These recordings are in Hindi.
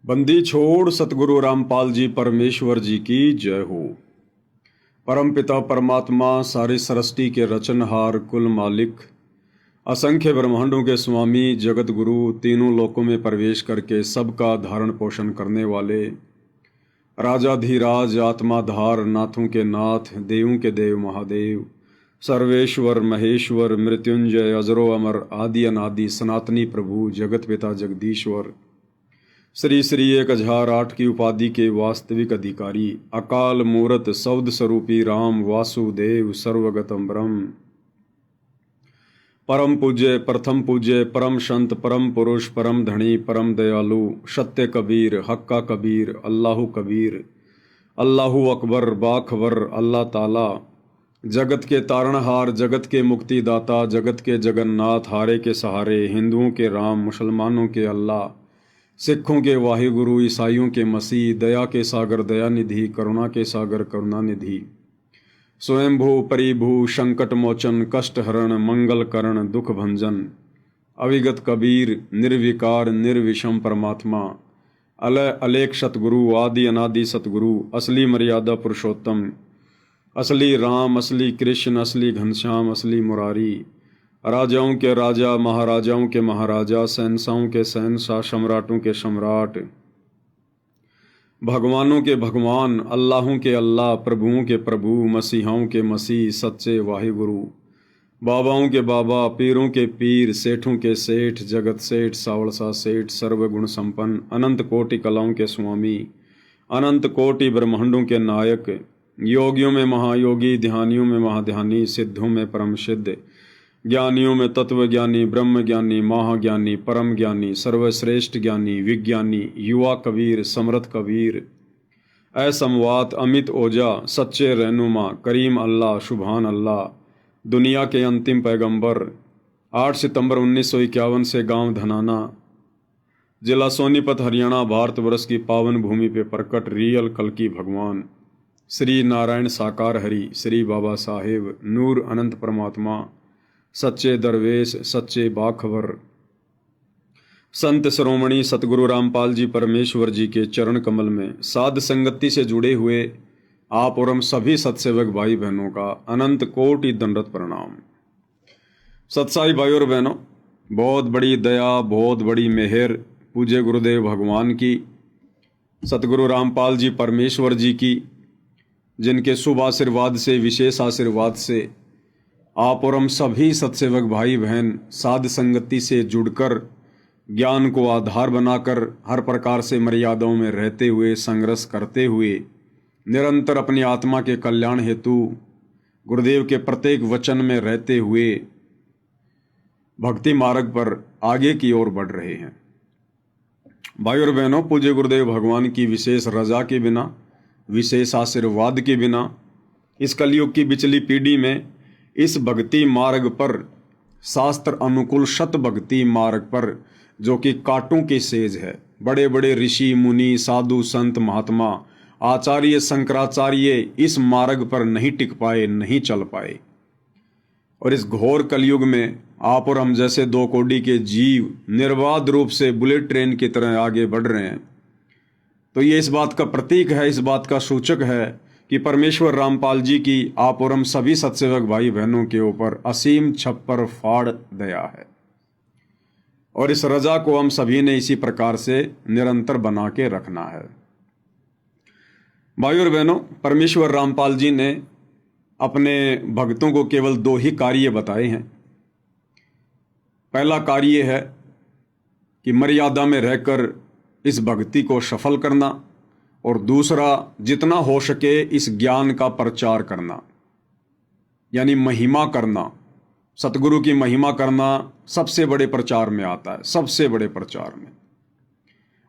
बंदी छोड़ सतगुरु रामपाल जी परमेश्वर जी की जय हो। परम पिता परमात्मा सारी सृष्टि के रचनहार कुल मालिक असंख्य ब्रह्मांडों के स्वामी जगत गुरु तीनों लोकों में प्रवेश करके सबका धारण पोषण करने वाले राजाधिराज आत्माधार नाथों के नाथ देवों के देव महादेव सर्वेश्वर महेश्वर मृत्युंजय अजरो अमर आदि अनादि सनातनी प्रभु जगत पिता जगदीश्वर श्री श्री 1008 की उपाधि के वास्तविक अधिकारी अकाल मूरत सौद स्वरूपी राम वासुदेव सर्वगतम ब्रह्म परम पूज्य प्रथम पूज्य परम संत परम पुरुष परम धनी परम दयालु सत्य कबीर हक्का कबीर अल्लाहु कबीर अल्लाहु अकबर बाखबर अल्लाह ताला जगत के तारणहार जगत के मुक्तिदाता जगत के जगन्नाथ हारे के सहारे हिंदुओं के राम मुसलमानों के अल्लाह सिखों के वाहिगुरु ईसाइयों के मसीह दया के सागर दयानिधि करुणा के सागर करुणानिधि स्वयंभू परिभू संकट मोचन कष्ट हरण मंगल करण दुख भंजन अविगत कबीर निर्विकार निर्विषम परमात्मा अलय अलेख सतगुरु आदि अनादि सतगुरु असली मर्यादा पुरुषोत्तम असली राम असली कृष्ण असली घनश्याम असली मुरारी राजाओं के राजा महाराजाओं के महाराजा शहंशाहों के शहंशाह सम्राटों के सम्राट भगवानों के भगवान अल्लाहों के अल्लाह प्रभुओं के प्रभु मसीहाओं के मसीह सच्चे वाहिगुरु बाबाओं के बाबा पीरों के पीर सेठों के सेठ जगत सेठ सावड़सा सेठ सर्वगुण संपन्न अनंत कोटि कलाओं के स्वामी अनंत कोटि ब्रह्मांडों के नायक योगियों में महायोगी ध्यानियों में महाध्यानी सिद्धों में परम सिद्ध ज्ञानियों में तत्व ज्ञानी ब्रह्म ज्ञानी महाज्ञानी परम ज्ञानी सर्वश्रेष्ठ ज्ञानी विज्ञानी युवा कबीर समर्थ कबीर असमवात अमित ओजा सच्चे रहनुमा करीम अल्लाह शुभान अल्लाह दुनिया के अंतिम पैगंबर 8 सितंबर 1951 से गांव धनाना जिला सोनीपत हरियाणा भारतवर्ष की पावन भूमि पे प्रकट रियल कल्कि भगवान श्री नारायण साकार हरि श्री बाबा साहेब नूर अनंत परमात्मा सच्चे दरवेश सच्चे बाखबर संत श्रोमणी सतगुरु रामपाल जी परमेश्वर जी के चरण कमल में साध संगति से जुड़े हुए आप और हम सभी सत्सेवक भाई बहनों का अनंत कोटि दंडवत प्रणाम। सत्साई भाई और बहनों, बहुत बड़ी दया बहुत बड़ी मेहर पूज्य गुरुदेव भगवान की सतगुरु रामपाल जी परमेश्वर जी की, जिनके शुभ आशीर्वाद से विशेष आशीर्वाद से आप और हम सभी सत्सेवक भाई बहन साध संगति से जुड़कर ज्ञान को आधार बनाकर हर प्रकार से मर्यादाओं में रहते हुए संघर्ष करते हुए निरंतर अपनी आत्मा के कल्याण हेतु गुरुदेव के प्रत्येक वचन में रहते हुए भक्ति मार्ग पर आगे की ओर बढ़ रहे हैं। भाई और बहनों, पूज्य गुरुदेव भगवान की विशेष रजा के बिना विशेष आशीर्वाद के बिना इस कलयुग की बिचली पीढ़ी में इस भक्ति मार्ग पर शास्त्र अनुकूल शत भक्ति मार्ग पर जो कि कांटों की सेज है, बड़े बड़े ऋषि मुनि साधु संत महात्मा आचार्य शंकराचार्य इस मार्ग पर नहीं टिक पाए नहीं चल पाए। और इस घोर कलयुग में आप और हम जैसे दो कौड़ी के जीव निर्बाध रूप से बुलेट ट्रेन की तरह आगे बढ़ रहे हैं, तो ये इस बात का प्रतीक है, इस बात का सूचक है कि परमेश्वर रामपाल जी की आप और हम सभी सत्सेवक भाई बहनों के ऊपर असीम छप्पर फाड़ दया है। और इस रजा को हम सभी ने इसी प्रकार से निरंतर बना के रखना है। भाई और बहनों, परमेश्वर रामपाल जी ने अपने भक्तों को केवल 2 ही कार्य बताए हैं। पहला कार्य है कि मर्यादा में रहकर इस भक्ति को सफल करना, और दूसरा जितना हो सके इस ज्ञान का प्रचार करना, यानी महिमा करना। सतगुरु की महिमा करना सबसे बड़े प्रचार में आता है, सबसे बड़े प्रचार में।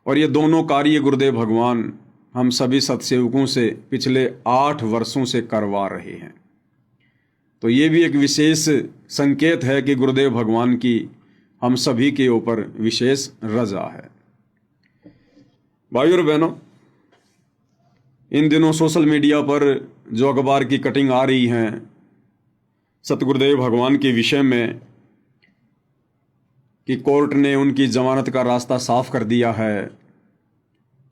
और ये दोनों कार्य गुरुदेव भगवान हम सभी सत्सेवकों से पिछले 8 वर्षों से करवा रहे हैं। तो ये भी एक विशेष संकेत है कि गुरुदेव भगवान की हम सभी के ऊपर विशेष रजा है। भाई और बहनों, इन दिनों सोशल मीडिया पर जो अखबार की कटिंग आ रही हैं सतगुरुदेव भगवान के विषय में कि कोर्ट ने उनकी जमानत का रास्ता साफ कर दिया है,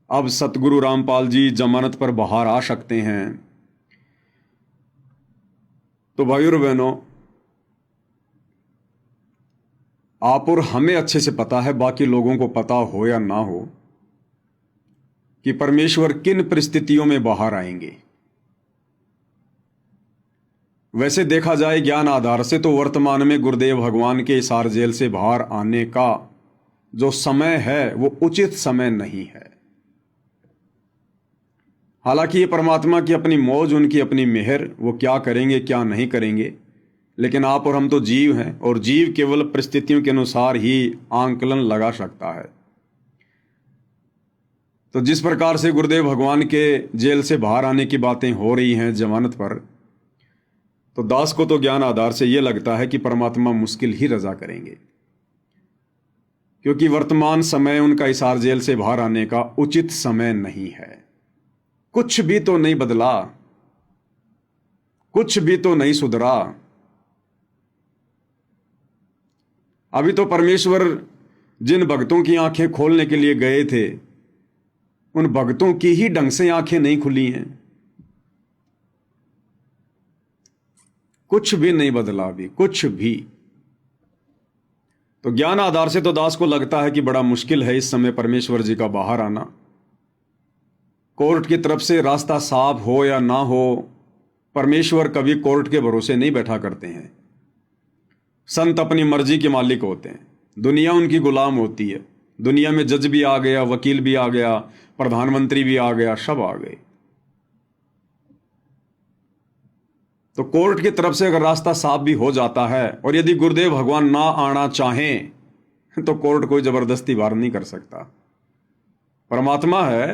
अब सतगुरु रामपाल जी जमानत पर बाहर आ सकते हैं। तो भाइयों और बहनों, आप और हमें अच्छे से पता है, बाकी लोगों को पता हो या ना हो, कि परमेश्वर किन परिस्थितियों में बाहर आएंगे। वैसे देखा जाए ज्ञान आधार से तो वर्तमान में गुरुदेव भगवान के हिसार जेल से बाहर आने का जो समय है वो उचित समय नहीं है। हालांकि ये परमात्मा की अपनी मौज, उनकी अपनी मेहर, वो क्या करेंगे क्या नहीं करेंगे, लेकिन आप और हम तो जीव हैं और जीव केवल परिस्थितियों के अनुसार ही आंकलन लगा सकता है। तो जिस प्रकार से गुरुदेव भगवान के जेल से बाहर आने की बातें हो रही हैं जमानत पर, तो दास को तो ज्ञान आधार से यह लगता है कि परमात्मा मुश्किल ही रजा करेंगे, क्योंकि वर्तमान समय उनका हिसार जेल से बाहर आने का उचित समय नहीं है। कुछ भी तो नहीं बदला, कुछ भी तो नहीं सुधरा। अभी तो परमेश्वर जिन भक्तों की आंखें खोलने के लिए गए थे, उन भक्तों की ही ढंग से आंखें नहीं खुली हैं। कुछ भी नहीं बदला अभी, कुछ भी। तो ज्ञान आधार से तो दास को लगता है कि बड़ा मुश्किल है इस समय परमेश्वर जी का बाहर आना। कोर्ट की तरफ से रास्ता साफ हो या ना हो, परमेश्वर कभी कोर्ट के भरोसे नहीं बैठा करते हैं। संत अपनी मर्जी के मालिक होते हैं, दुनिया उनकी गुलाम होती है। दुनिया में जज भी आ गया, वकील भी आ गया, प्रधानमंत्री भी आ गया, सब आ गए। तो कोर्ट की तरफ से अगर रास्ता साफ भी हो जाता है, और यदि गुरुदेव भगवान ना आना चाहें, तो कोर्ट कोई जबरदस्ती बाहर नहीं कर सकता। परमात्मा है,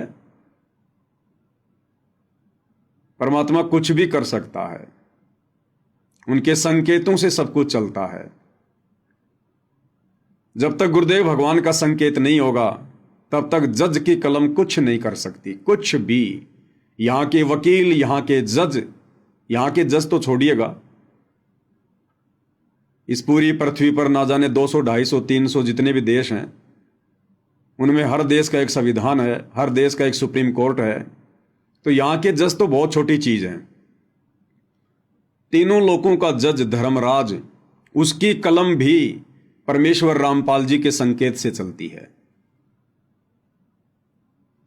परमात्मा कुछ भी कर सकता है। उनके संकेतों से सब कुछ चलता है। जब तक गुरुदेव भगवान का संकेत नहीं होगा, तब तक जज की कलम कुछ नहीं कर सकती, कुछ भी। यहां के वकील, यहां के जज, यहां के जज तो छोड़िएगा, इस पूरी पृथ्वी पर ना जाने 200, 250, 300 जितने भी देश हैं, उनमें हर देश का एक संविधान है, हर देश का एक सुप्रीम कोर्ट है। तो यहां के जज तो बहुत छोटी चीज हैं। तीनों लोगों का जज धर्मराज, उसकी कलम भी परमेश्वर रामपाल जी के संकेत से चलती है।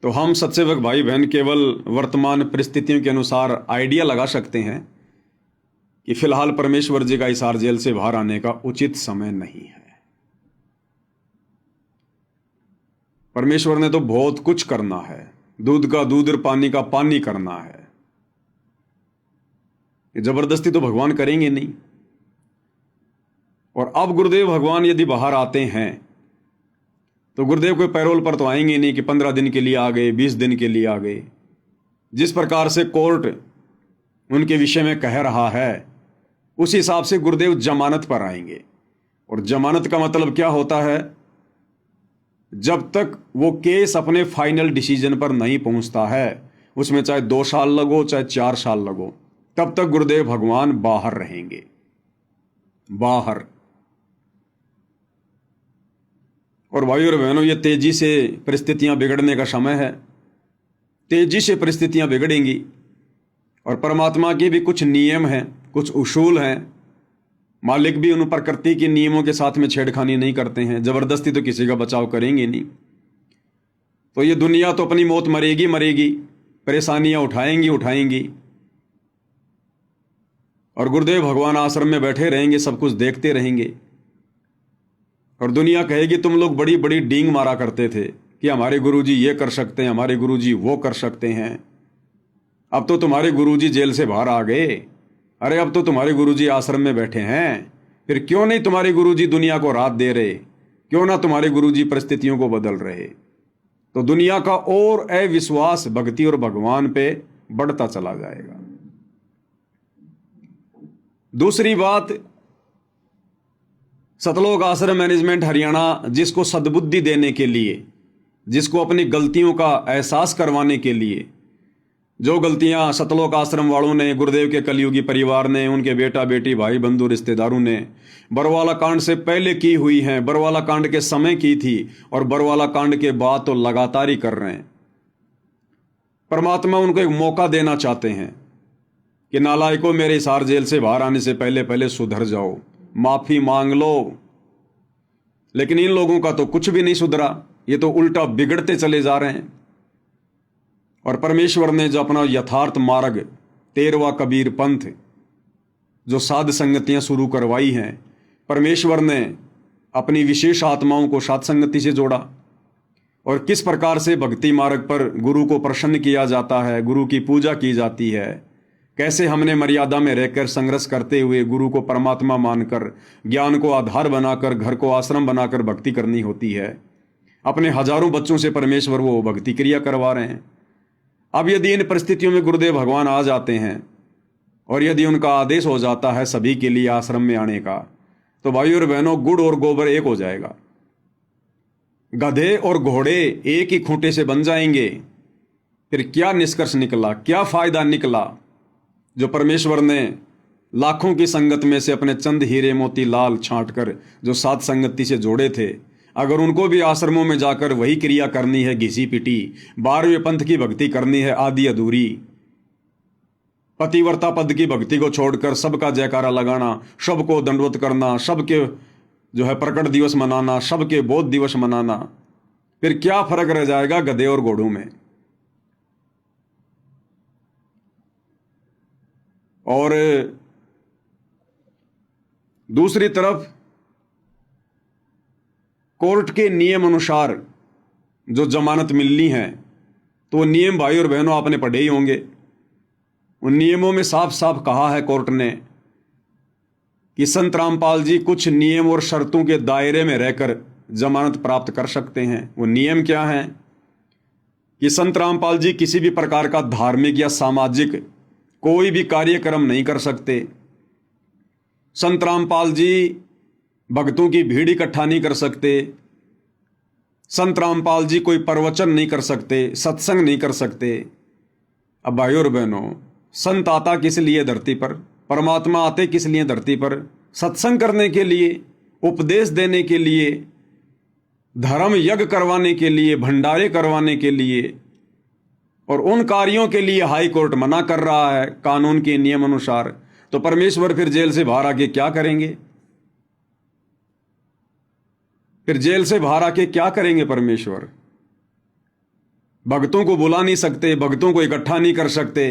तो हम सत्सेवक भाई बहन केवल वर्तमान परिस्थितियों के अनुसार आइडिया लगा सकते हैं कि फिलहाल परमेश्वर जी का हिसार जेल से बाहर आने का उचित समय नहीं है। परमेश्वर ने तो बहुत कुछ करना है, दूध का दूध और पानी का पानी करना है। ये जबरदस्ती तो भगवान करेंगे नहीं। और अब गुरुदेव भगवान यदि बाहर आते हैं, तो गुरुदेव कोई पैरोल पर तो आएंगे नहीं कि 15 दिन के लिए आ गए, 20 दिन के लिए आ गए। जिस प्रकार से कोर्ट उनके विषय में कह रहा है, उस हिसाब से गुरुदेव जमानत पर आएंगे। और जमानत का मतलब क्या होता है? जब तक वो केस अपने फाइनल डिसीजन पर नहीं पहुंचता है, उसमें चाहे 2 साल लगो चाहे 4 साल लगो, तब तक गुरुदेव भगवान बाहर रहेंगे, बाहर। और भाइयों और बहनों, ये तेजी से परिस्थितियां बिगड़ने का समय है। तेजी से परिस्थितियां बिगड़ेंगी। और परमात्मा के भी कुछ नियम हैं, कुछ उसूल हैं। मालिक भी उन प्रकृति के नियमों के साथ में छेड़खानी नहीं करते हैं। जबरदस्ती तो किसी का बचाव करेंगे नहीं। तो ये दुनिया तो अपनी मौत मरेगी मरेगी, परेशानियां उठाएंगी उठाएंगी, और गुरुदेव भगवान आश्रम में बैठे रहेंगे, सब कुछ देखते रहेंगे। और दुनिया कहेगी तुम लोग बड़ी बड़ी डींग मारा करते थे कि हमारे गुरुजी ये कर सकते हैं, हमारे गुरुजी वो कर सकते हैं। अब तो तुम्हारे गुरुजी जेल से बाहर आ गए, अरे अब तो तुम्हारे गुरुजी आश्रम में बैठे हैं। फिर क्यों नहीं तुम्हारे गुरुजी दुनिया को राहत दे रहे? क्यों ना तुम्हारे गुरुजी परिस्थितियों को बदल रहे? तो दुनिया का और अविश्वास भक्ति और भगवान पे बढ़ता चला जाएगा। दूसरी बात, सतलोक आश्रम मैनेजमेंट हरियाणा जिसको सद्बुद्धि देने के लिए, जिसको अपनी गलतियों का एहसास करवाने के लिए, जो गलतियां सतलोक आश्रम वालों ने, गुरुदेव के कलयुगी परिवार ने, उनके बेटा बेटी भाई बंधु रिश्तेदारों ने बरवाला कांड से पहले की हुई हैं, बरवाला कांड के समय की थी और बरवाला कांड के बाद तो लगातार ही कर रहे हैं, परमात्मा उनको एक मौका देना चाहते हैं कि नालायकों, मेरे हिसार जेल से बाहर आने से पहले पहले सुधर जाओ, माफी मांग लो। लेकिन इन लोगों का तो कुछ भी नहीं सुधरा, ये तो उल्टा बिगड़ते चले जा रहे हैं। और परमेश्वर ने जो अपना यथार्थ मार्ग 13वां कबीर पंथ, जो साध संगतियां शुरू करवाई हैं, परमेश्वर ने अपनी विशेष आत्माओं को साध संगति से जोड़ा। और किस प्रकार से भक्ति मार्ग पर गुरु को प्रसन्न किया जाता है, गुरु की पूजा की जाती है, कैसे हमने मर्यादा में रहकर संघर्ष करते हुए गुरु को परमात्मा मानकर, ज्ञान को आधार बनाकर, घर को आश्रम बनाकर भक्ति करनी होती है। अपने हजारों बच्चों से परमेश्वर वो भक्ति क्रिया करवा रहे हैं। अब यदि इन परिस्थितियों में गुरुदेव भगवान आ जाते हैं और यदि उनका आदेश हो जाता है सभी के लिए आश्रम में आने का, तो भाइयों और बहनों, गुड़ और गोबर एक हो जाएगा। गधे और घोड़े एक ही खूंटे से बन जाएंगे। फिर क्या निष्कर्ष निकला, क्या फायदा निकला? जो परमेश्वर ने लाखों की संगत में से अपने चंद हीरे मोती लाल छांटकर जो साध संगति से जोड़े थे, अगर उनको भी आश्रमों में जाकर वही क्रिया करनी है, घिसी पिटी 12वें पंथ की भक्ति करनी है, आधी अधूरी पतिव्रता पद की भक्ति को छोड़कर सबका जयकारा लगाना, सबको दंडवत करना, सबके जो है प्रकट दिवस मनाना, सबके बोध दिवस मनाना, फिर क्या फर्क रह जाएगा गधे और घोड़ों में? और दूसरी तरफ कोर्ट के नियम अनुसार जो जमानत मिलनी है, तो वो नियम भाई और बहनों आपने पढ़े ही होंगे। उन नियमों में साफ साफ कहा है कोर्ट ने कि संत रामपाल जी कुछ नियम और शर्तों के दायरे में रहकर जमानत प्राप्त कर सकते हैं। वो नियम क्या है कि संत रामपाल जी किसी भी प्रकार का धार्मिक या सामाजिक कोई भी कार्यक्रम नहीं कर सकते। संत रामपाल जी भक्तों की भीड़ इकट्ठा नहीं कर सकते। संत रामपाल जी कोई प्रवचन नहीं कर सकते, सत्संग नहीं कर सकते। अब भाइयों और बहनों, संत आता किस लिए धरती पर? परमात्मा आते किस लिए धरती पर? सत्संग करने के लिए, उपदेश देने के लिए, धर्म यज्ञ करवाने के लिए, भंडारे करवाने के लिए। और उन कार्यों के लिए हाई कोर्ट मना कर रहा है कानून के नियम अनुसार। तो परमेश्वर फिर जेल से बाहर आके क्या करेंगे? फिर जेल से बाहर आके क्या करेंगे परमेश्वर? भक्तों को बुला नहीं सकते, भक्तों को इकट्ठा नहीं कर सकते।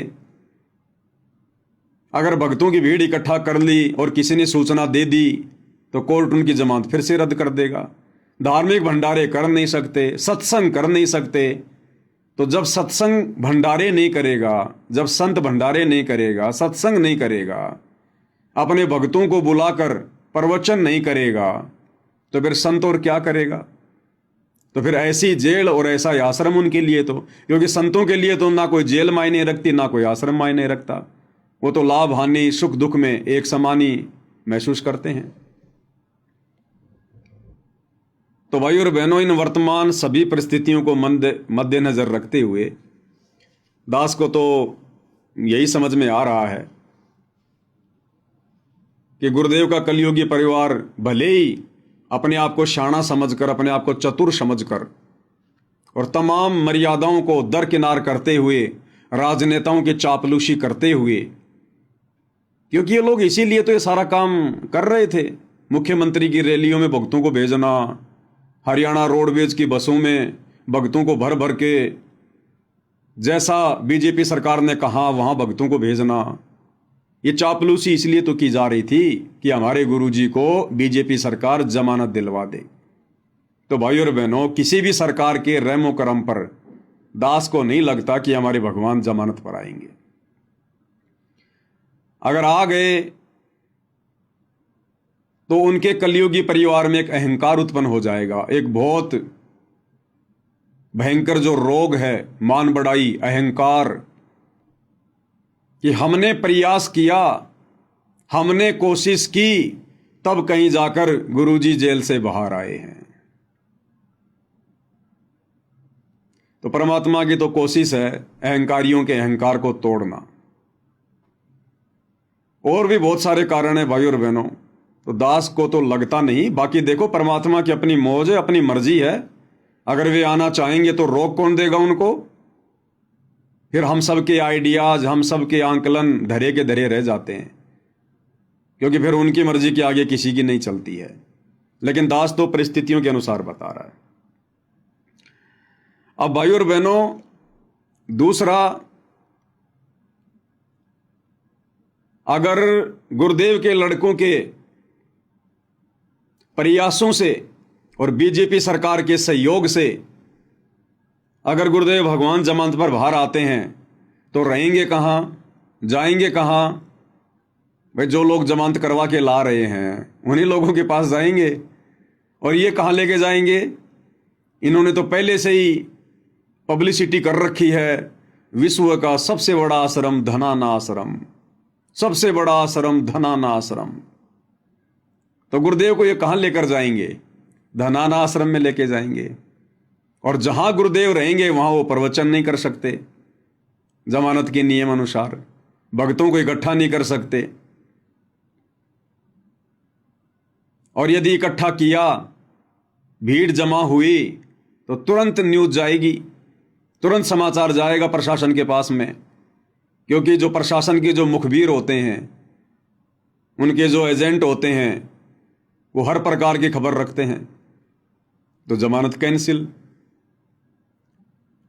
अगर भक्तों की भीड़ इकट्ठा कर ली और किसी ने सूचना दे दी तो कोर्ट उनकी जमानत फिर से रद्द कर देगा। धार्मिक भंडारे कर नहीं सकते, सत्संग कर नहीं सकते। तो जब सत्संग भंडारे नहीं करेगा, जब संत भंडारे नहीं करेगा, सत्संग नहीं करेगा, अपने भक्तों को बुलाकर प्रवचन नहीं करेगा, तो फिर संत और क्या करेगा? तो फिर ऐसी जेल और ऐसा आश्रम उनके लिए, तो क्योंकि संतों के लिए तो ना कोई जेल मायने रखती, ना कोई आश्रम मायने रखता। वो तो लाभ हानि सुख दुख में एक समान ही महसूस करते हैं। तो भाई और बहनों, इन वर्तमान सभी परिस्थितियों को मद्देनजर रखते हुए दास को तो यही समझ में आ रहा है कि गुरुदेव का कलयुगी परिवार भले ही अपने आप को शाना समझकर, अपने आप को चतुर समझकर और तमाम मर्यादाओं को दरकिनार करते हुए, राजनेताओं की चापलूसी करते हुए, क्योंकि ये लोग इसीलिए तो ये सारा काम कर रहे थे। मुख्यमंत्री की रैलियों में भक्तों को भेजना, हरियाणा रोडवेज की बसों में भक्तों को भर भर के, जैसा बीजेपी सरकार ने कहा वहां भक्तों को भेजना, ये चापलूसी इसलिए तो की जा रही थी कि हमारे गुरुजी को बीजेपी सरकार जमानत दिलवा दे। तो भाई और बहनों, किसी भी सरकार के रहमो करम पर दास को नहीं लगता कि हमारे भगवान जमानत पर आएंगे। अगर आ गए तो उनके कलयुगी परिवार में एक अहंकार उत्पन्न हो जाएगा। एक बहुत भयंकर जो रोग है, मान बढ़ाई, अहंकार, कि हमने प्रयास किया, हमने कोशिश की, तब कहीं जाकर गुरुजी जेल से बाहर आए हैं। तो परमात्मा की तो कोशिश है अहंकारियों के अहंकार को तोड़ना। और भी बहुत सारे कारण है भाई और बहनों, तो दास को तो लगता नहीं। बाकी देखो, परमात्मा की अपनी मौज है, अपनी मर्जी है। अगर वे आना चाहेंगे तो रोक कौन देगा उनको? फिर हम सब के आइडियाज, हम सब के आंकलन धरे के धरे रह जाते हैं, क्योंकि फिर उनकी मर्जी के आगे किसी की नहीं चलती है। लेकिन दास तो परिस्थितियों के अनुसार बता रहा है। अब भाइयों और बहनों, दूसरा, अगर गुरुदेव के लड़कों के प्रयासों से और बीजेपी सरकार के सहयोग से अगर गुरुदेव भगवान जमानत पर बाहर आते हैं तो रहेंगे कहाँ, जाएंगे कहाँ? भाई जो लोग जमानत करवा के ला रहे हैं उन्हीं लोगों के पास जाएंगे। और ये कहाँ लेके जाएंगे? इन्होंने तो पहले से ही पब्लिसिटी कर रखी है, विश्व का सबसे बड़ा आश्रम धनाना आश्रम, सबसे बड़ा आश्रम धनाना आश्रम। तो गुरुदेव को ये कहाँ लेकर जाएंगे? धनाना आश्रम में लेके जाएंगे। और जहां गुरुदेव रहेंगे वहां वो प्रवचन नहीं कर सकते, जमानत के नियम अनुसार भक्तों को इकट्ठा नहीं कर सकते। और यदि इकट्ठा किया, भीड़ जमा हुई, तो तुरंत न्यूज जाएगी, तुरंत समाचार जाएगा प्रशासन के पास में, क्योंकि जो प्रशासन के जो मुखबिर होते हैं, उनके जो एजेंट होते हैं, वो हर प्रकार की खबर रखते हैं। तो जमानत कैंसिल।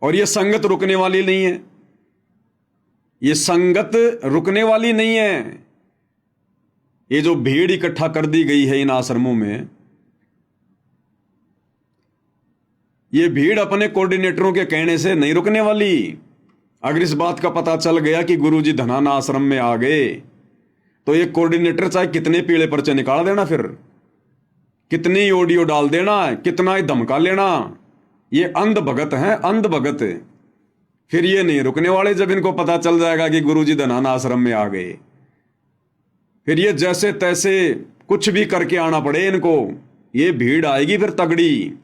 और ये संगत रुकने वाली नहीं है, ये संगत रुकने वाली नहीं है। ये जो भीड़ इकट्ठा कर दी गई है इन आश्रमों में, ये भीड़ अपने कोऑर्डिनेटरों के कहने से नहीं रुकने वाली। अगर इस बात का पता चल गया कि गुरुजी धनाना आश्रम में आ गए, तो ये कोऑर्डिनेटर चाहे कितने पीले पर्चे निकाल देना, फिर कितनी ऑडियो डाल देना, कितना ही धमका लेना, ये अंध भगत हैं, अंध भगत। फिर ये नहीं रुकने वाले जब इनको पता चल जाएगा कि गुरुजी धनाना आश्रम में आ गए। फिर ये जैसे तैसे कुछ भी करके आना पड़े इनको, ये भीड़ आएगी फिर तगड़ी।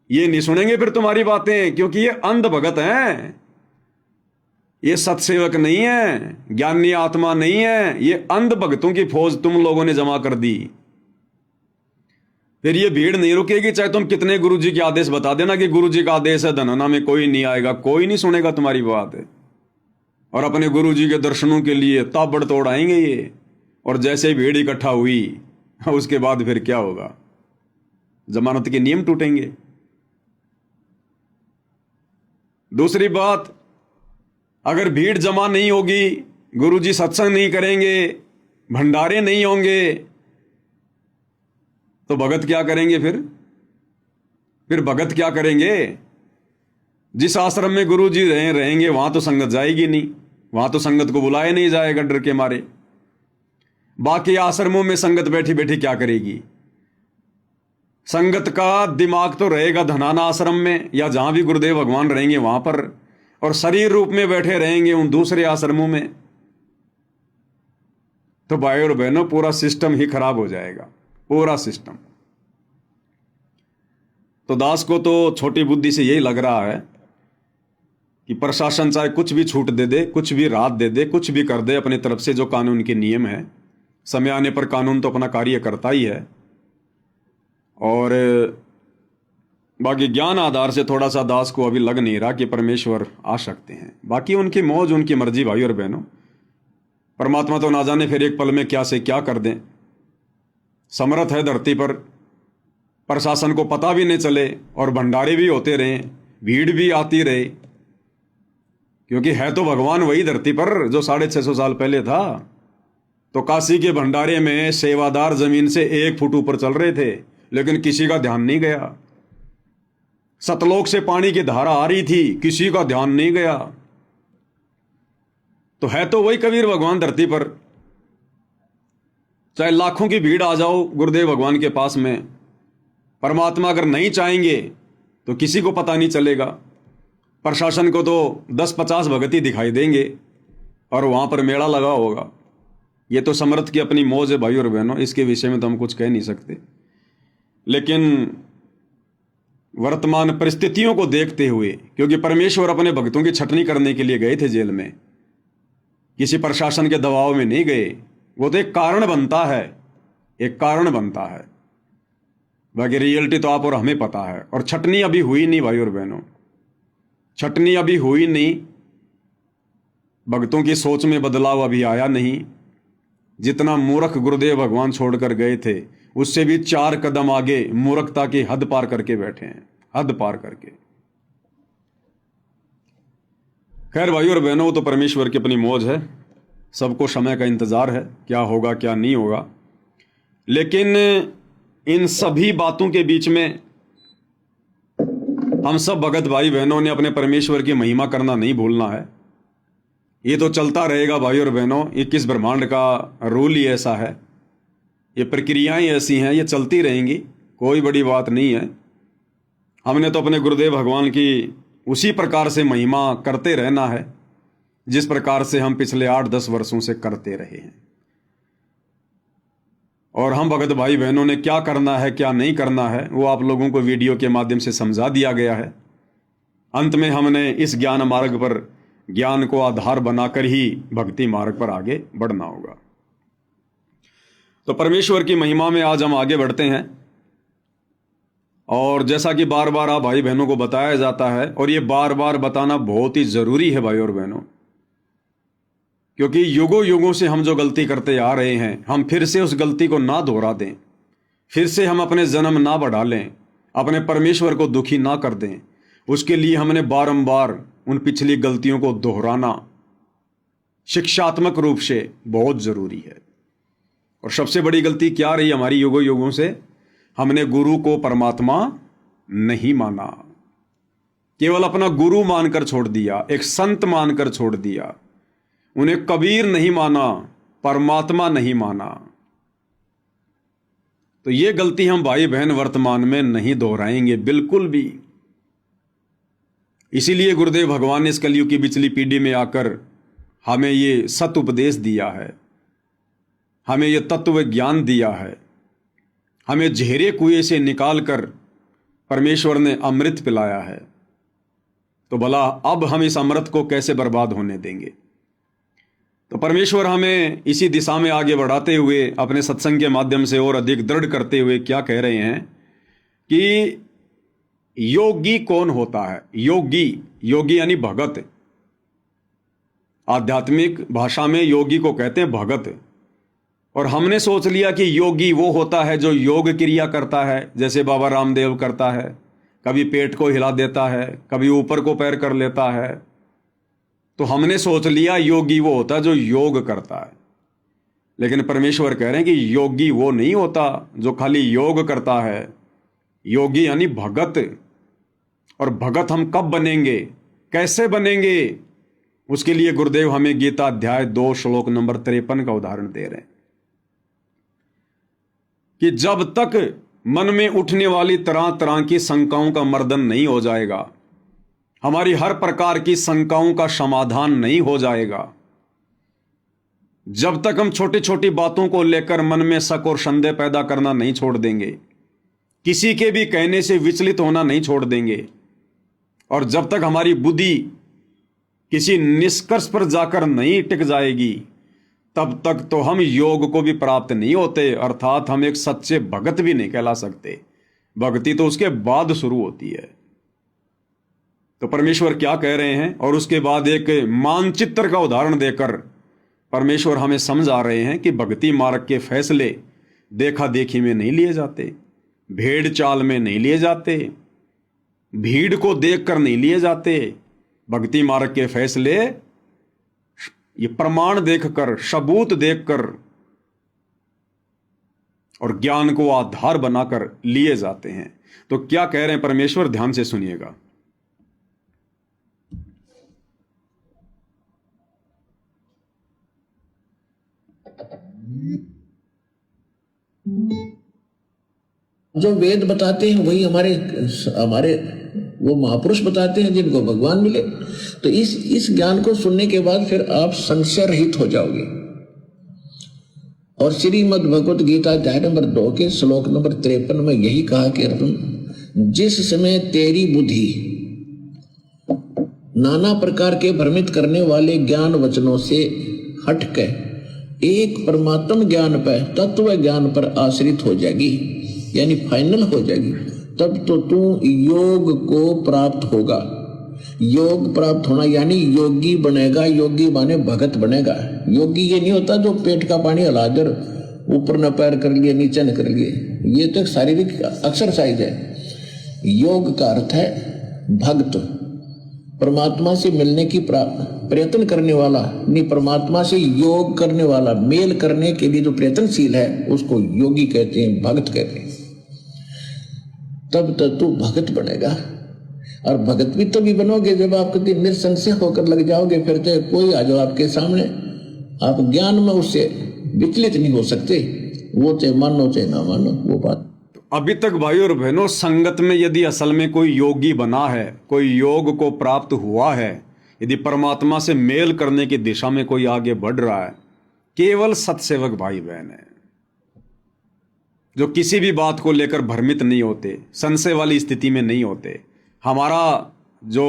ये नहीं सुनेंगे फिर तुम्हारी बातें, क्योंकि ये अंध भगत हैं, ये सत्सेवक नहीं है, ज्ञानी आत्मा नहीं है, ये अंध भगतों की फौज तुम लोगों ने जमा कर दी। फिर ये भीड़ नहीं रुकेगी, चाहे तुम कितने गुरुजी के आदेश बता देना कि गुरुजी का आदेश है धनाना में कोई नहीं आएगा, कोई नहीं सुनेगा तुम्हारी बात। और अपने गुरुजी के दर्शनों के लिए ताबड़तोड़ आएंगे ये। और जैसे भीड़ इकट्ठा हुई, उसके बाद फिर क्या होगा? जमानत के नियम टूटेंगे। दूसरी बात, अगर भीड़ जमा नहीं होगी, गुरुजी सत्संग नहीं करेंगे, भंडारे नहीं होंगे, तो भगत क्या करेंगे? फिर भगत क्या करेंगे? जिस आश्रम में गुरुजी रहेंगे वहां तो संगत जाएगी नहीं, वहां तो संगत को बुलाया नहीं जाएगा डर के मारे। बाकी आश्रमों में संगत बैठी बैठी क्या करेगी? संगत का दिमाग तो रहेगा धनाना आश्रम में या जहां भी गुरुदेव भगवान रहेंगे वहां पर, और शरीर रूप में बैठे रहेंगे उन दूसरे आश्रमों में। तो भाई और बहनों, पूरा सिस्टम ही खराब हो जाएगा, पूरा सिस्टम। तो दास को तो छोटी बुद्धि से यही लग रहा है कि प्रशासन चाहे कुछ भी छूट दे दे, कुछ भी राहत दे दे, कुछ भी कर दे अपनी तरफ से, जो कानून के नियम है, समय आने पर कानून तो अपना कार्य करता ही है। और बाकी ज्ञान आधार से थोड़ा सा दास को अभी लग नहीं रहा कि परमेश्वर आ सकते हैं। बाकी उनकी मौज, उनकी मर्जी भाई और बहनों। परमात्मा तो ना जाने फिर एक पल में क्या से क्या कर दें। समर्थ है धरती पर, प्रशासन को पता भी नहीं चले और भंडारे भी होते रहे, भीड़ भी आती रहे, क्योंकि है तो भगवान वही धरती पर जो 650 साल पहले था। तो काशी के भंडारे में सेवादार जमीन से 1 फुट ऊपर चल रहे थे, लेकिन किसी का ध्यान नहीं गया। सतलोक से पानी की धारा आ रही थी, किसी का ध्यान नहीं गया। तो है तो वही कबीर भगवान धरती पर। चाहे लाखों की भीड़ आ जाओ गुरुदेव भगवान के पास में, परमात्मा अगर नहीं चाहेंगे तो किसी को पता नहीं चलेगा। प्रशासन को तो 10-50 भगत ही दिखाई देंगे और वहां पर मेला लगा होगा। ये तो समर्थ की अपनी मौज है भाई और बहनों, इसके विषय में तो हम कुछ कह नहीं सकते। लेकिन वर्तमान परिस्थितियों को देखते हुए, क्योंकि परमेश्वर अपने भक्तों की छटनी करने के लिए गए थे जेल में, किसी प्रशासन के दबाव में नहीं गए। वो तो एक कारण बनता है, एक कारण बनता है। बाकी रियलिटी तो आप और हमें पता है। और छटनी अभी हुई नहीं भाई और बहनों, छटनी अभी हुई नहीं। भक्तों की सोच में बदलाव अभी आया नहीं। जितना मूर्ख गुरुदेव भगवान छोड़कर गए थे उससे भी 4 कदम आगे मूर्खता की हद पार करके बैठे हैं, हद पार करके। खैर भाइयों और बहनों, तो परमेश्वर की अपनी मौज है, सबको समय का इंतजार है, क्या होगा क्या नहीं होगा। लेकिन इन सभी बातों के बीच में हम सब भगत भाई बहनों ने अपने परमेश्वर की महिमा करना नहीं भूलना है। ये तो चलता रहेगा भाई और बहनों, 21 ब्रह्मांड का रूल ही ऐसा है, ये प्रक्रियाएं ऐसी हैं, ये चलती रहेंगी, कोई बड़ी बात नहीं है। हमने तो अपने गुरुदेव भगवान की उसी प्रकार से महिमा करते रहना है जिस प्रकार से हम पिछले 8-10 वर्षों से करते रहे हैं। और हम भगत भाई बहनों ने क्या करना है क्या नहीं करना है वो आप लोगों को वीडियो के माध्यम से समझा दिया गया है। अंत में हमने इस ज्ञान मार्ग पर, ज्ञान को आधार बनाकर ही भक्ति मार्ग पर आगे बढ़ना होगा। तो परमेश्वर की महिमा में आज हम आगे बढ़ते हैं। और जैसा कि बार बार आप भाई बहनों को बताया जाता है, और ये बार बार बताना बहुत ही जरूरी है भाई और बहनों, क्योंकि युगों युगों से हम जो गलती करते आ रहे हैं, हम फिर से उस गलती को ना दोहरा दें, फिर से हम अपने जन्म ना बढ़ा लें, अपने परमेश्वर को दुखी ना कर दें। उसके लिए हमने बारंबार उन पिछली गलतियों को दोहराना शिक्षात्मक रूप से बहुत जरूरी है। और सबसे बड़ी गलती क्या रही हमारी युगों युगों से? हमने गुरु को परमात्मा नहीं माना, केवल अपना गुरु मानकर छोड़ दिया, एक संत मानकर छोड़ दिया, उन्हें कबीर नहीं माना, परमात्मा नहीं माना। तो ये गलती हम भाई बहन वर्तमान में नहीं दोहराएंगे बिल्कुल भी। इसीलिए गुरुदेव भगवान ने इस कलयुग की पिछली पीढ़ी में आकर हमें ये सत उपदेश दिया है, हमें ये तत्व ज्ञान दिया है, हमें जहरे कुएं से निकालकर परमेश्वर ने अमृत पिलाया है। तो भला अब हम इस अमृत को कैसे बर्बाद होने देंगे? तो परमेश्वर हमें इसी दिशा में आगे बढ़ाते हुए अपने सत्संग के माध्यम से और अधिक दृढ़ करते हुए क्या कह रहे हैं कि योगी कौन होता है? योगी, योगी यानी भगत। आध्यात्मिक भाषा में योगी को कहते हैं भगत। और हमने सोच लिया कि योगी वो होता है जो योग क्रिया करता है, जैसे बाबा रामदेव करता है, कभी पेट को हिला देता है, कभी ऊपर को पैर कर लेता है। तो हमने सोच लिया योगी वो होता है जो योग करता है। लेकिन परमेश्वर कह रहे हैं कि योगी वो नहीं होता जो खाली योग करता है, योगी यानी भगत। और भगत हम कब बनेंगे, कैसे बनेंगे? उसके लिए गुरुदेव हमें गीता अध्याय 2 श्लोक नंबर 53 का उदाहरण दे रहे हैं कि जब तक मन में उठने वाली तरह तरह की शंकाओं का मर्दन नहीं हो जाएगा, हमारी हर प्रकार की शंकाओं का समाधान नहीं हो जाएगा, जब तक हम छोटी छोटी बातों को लेकर मन में शक और संदेह पैदा करना नहीं छोड़ देंगे, किसी के भी कहने से विचलित होना नहीं छोड़ देंगे, और जब तक हमारी बुद्धि किसी निष्कर्ष पर जाकर नहीं टिक जाएगी, तब तक तो हम योग को भी प्राप्त नहीं होते, अर्थात हम एक सच्चे भगत भी नहीं कहला सकते। भक्ति तो उसके बाद शुरू होती है। तो परमेश्वर क्या कह रहे हैं, और उसके बाद एक मानचित्र का उदाहरण देकर परमेश्वर हमें समझा रहे हैं कि भक्ति मार्ग के फैसले देखा देखी में नहीं लिए जाते, भेड़ चाल में नहीं लिए जाते, भीड़ को देखकर नहीं लिए जाते। भक्ति मार्ग के फैसले ये प्रमाण देखकर, सबूत देखकर और ज्ञान को आधार बनाकर लिए जाते हैं। तो क्या कह रहे हैं परमेश्वर, ध्यान से सुनिएगा। जो वेद बताते हैं वही हमारे वो महापुरुष बताते हैं जिनको भगवान मिले। तो इस ज्ञान को सुनने के बाद फिर आप संशय रहित हो जाओगे। और श्रीमद् भगवत गीता अध्याय नंबर 2 के श्लोक नंबर 53 में यही कहा कि अर्जुन, जिस समय तेरी बुद्धि नाना प्रकार के भ्रमित करने वाले ज्ञान वचनों से हटकर एक परमात्म ज्ञान पर, तत्व ज्ञान पर आश्रित हो जाएगी, यानी फाइनल हो जाएगी, तब तो तू योग को प्राप्त होगा। योग प्राप्त होना यानी योगी बनेगा, योगी माने भगत बनेगा। योगी ये नहीं होता जो पेट का पानी हिला कर ऊपर न पैर कर लिए नीचे न कर लिए, ये तो एक शारीरिक एक्सरसाइज है। योग का अर्थ है भक्त, परमात्मा से मिलने की प्रयत्न करने वाला, नहीं परमात्मा से योग करने वाला, मेल करने के लिए जो प्रयत्नशील है उसको योगी कहते हैं, भक्त कहते हैं। तब तक तू भगत बनेगा, और भगत भी तभी बनोगे जब आप कभी निसंशय होकर लग जाओगे। फिर तो कोई आ जाओ आपके सामने, आप ज्ञान में उससे विचलित नहीं हो सकते, वो चाहे मानो चाहे ना मानो वो बात। अभी तक भाई और बहनों, संगत में यदि असल में कोई योगी बना है, कोई योग को प्राप्त हुआ है, यदि परमात्मा से मेल करने की दिशा में कोई आगे बढ़ रहा है, केवल सत्सेवक भाई बहन है जो किसी भी बात को लेकर भ्रमित नहीं होते, संशय वाली स्थिति में नहीं होते। हमारा जो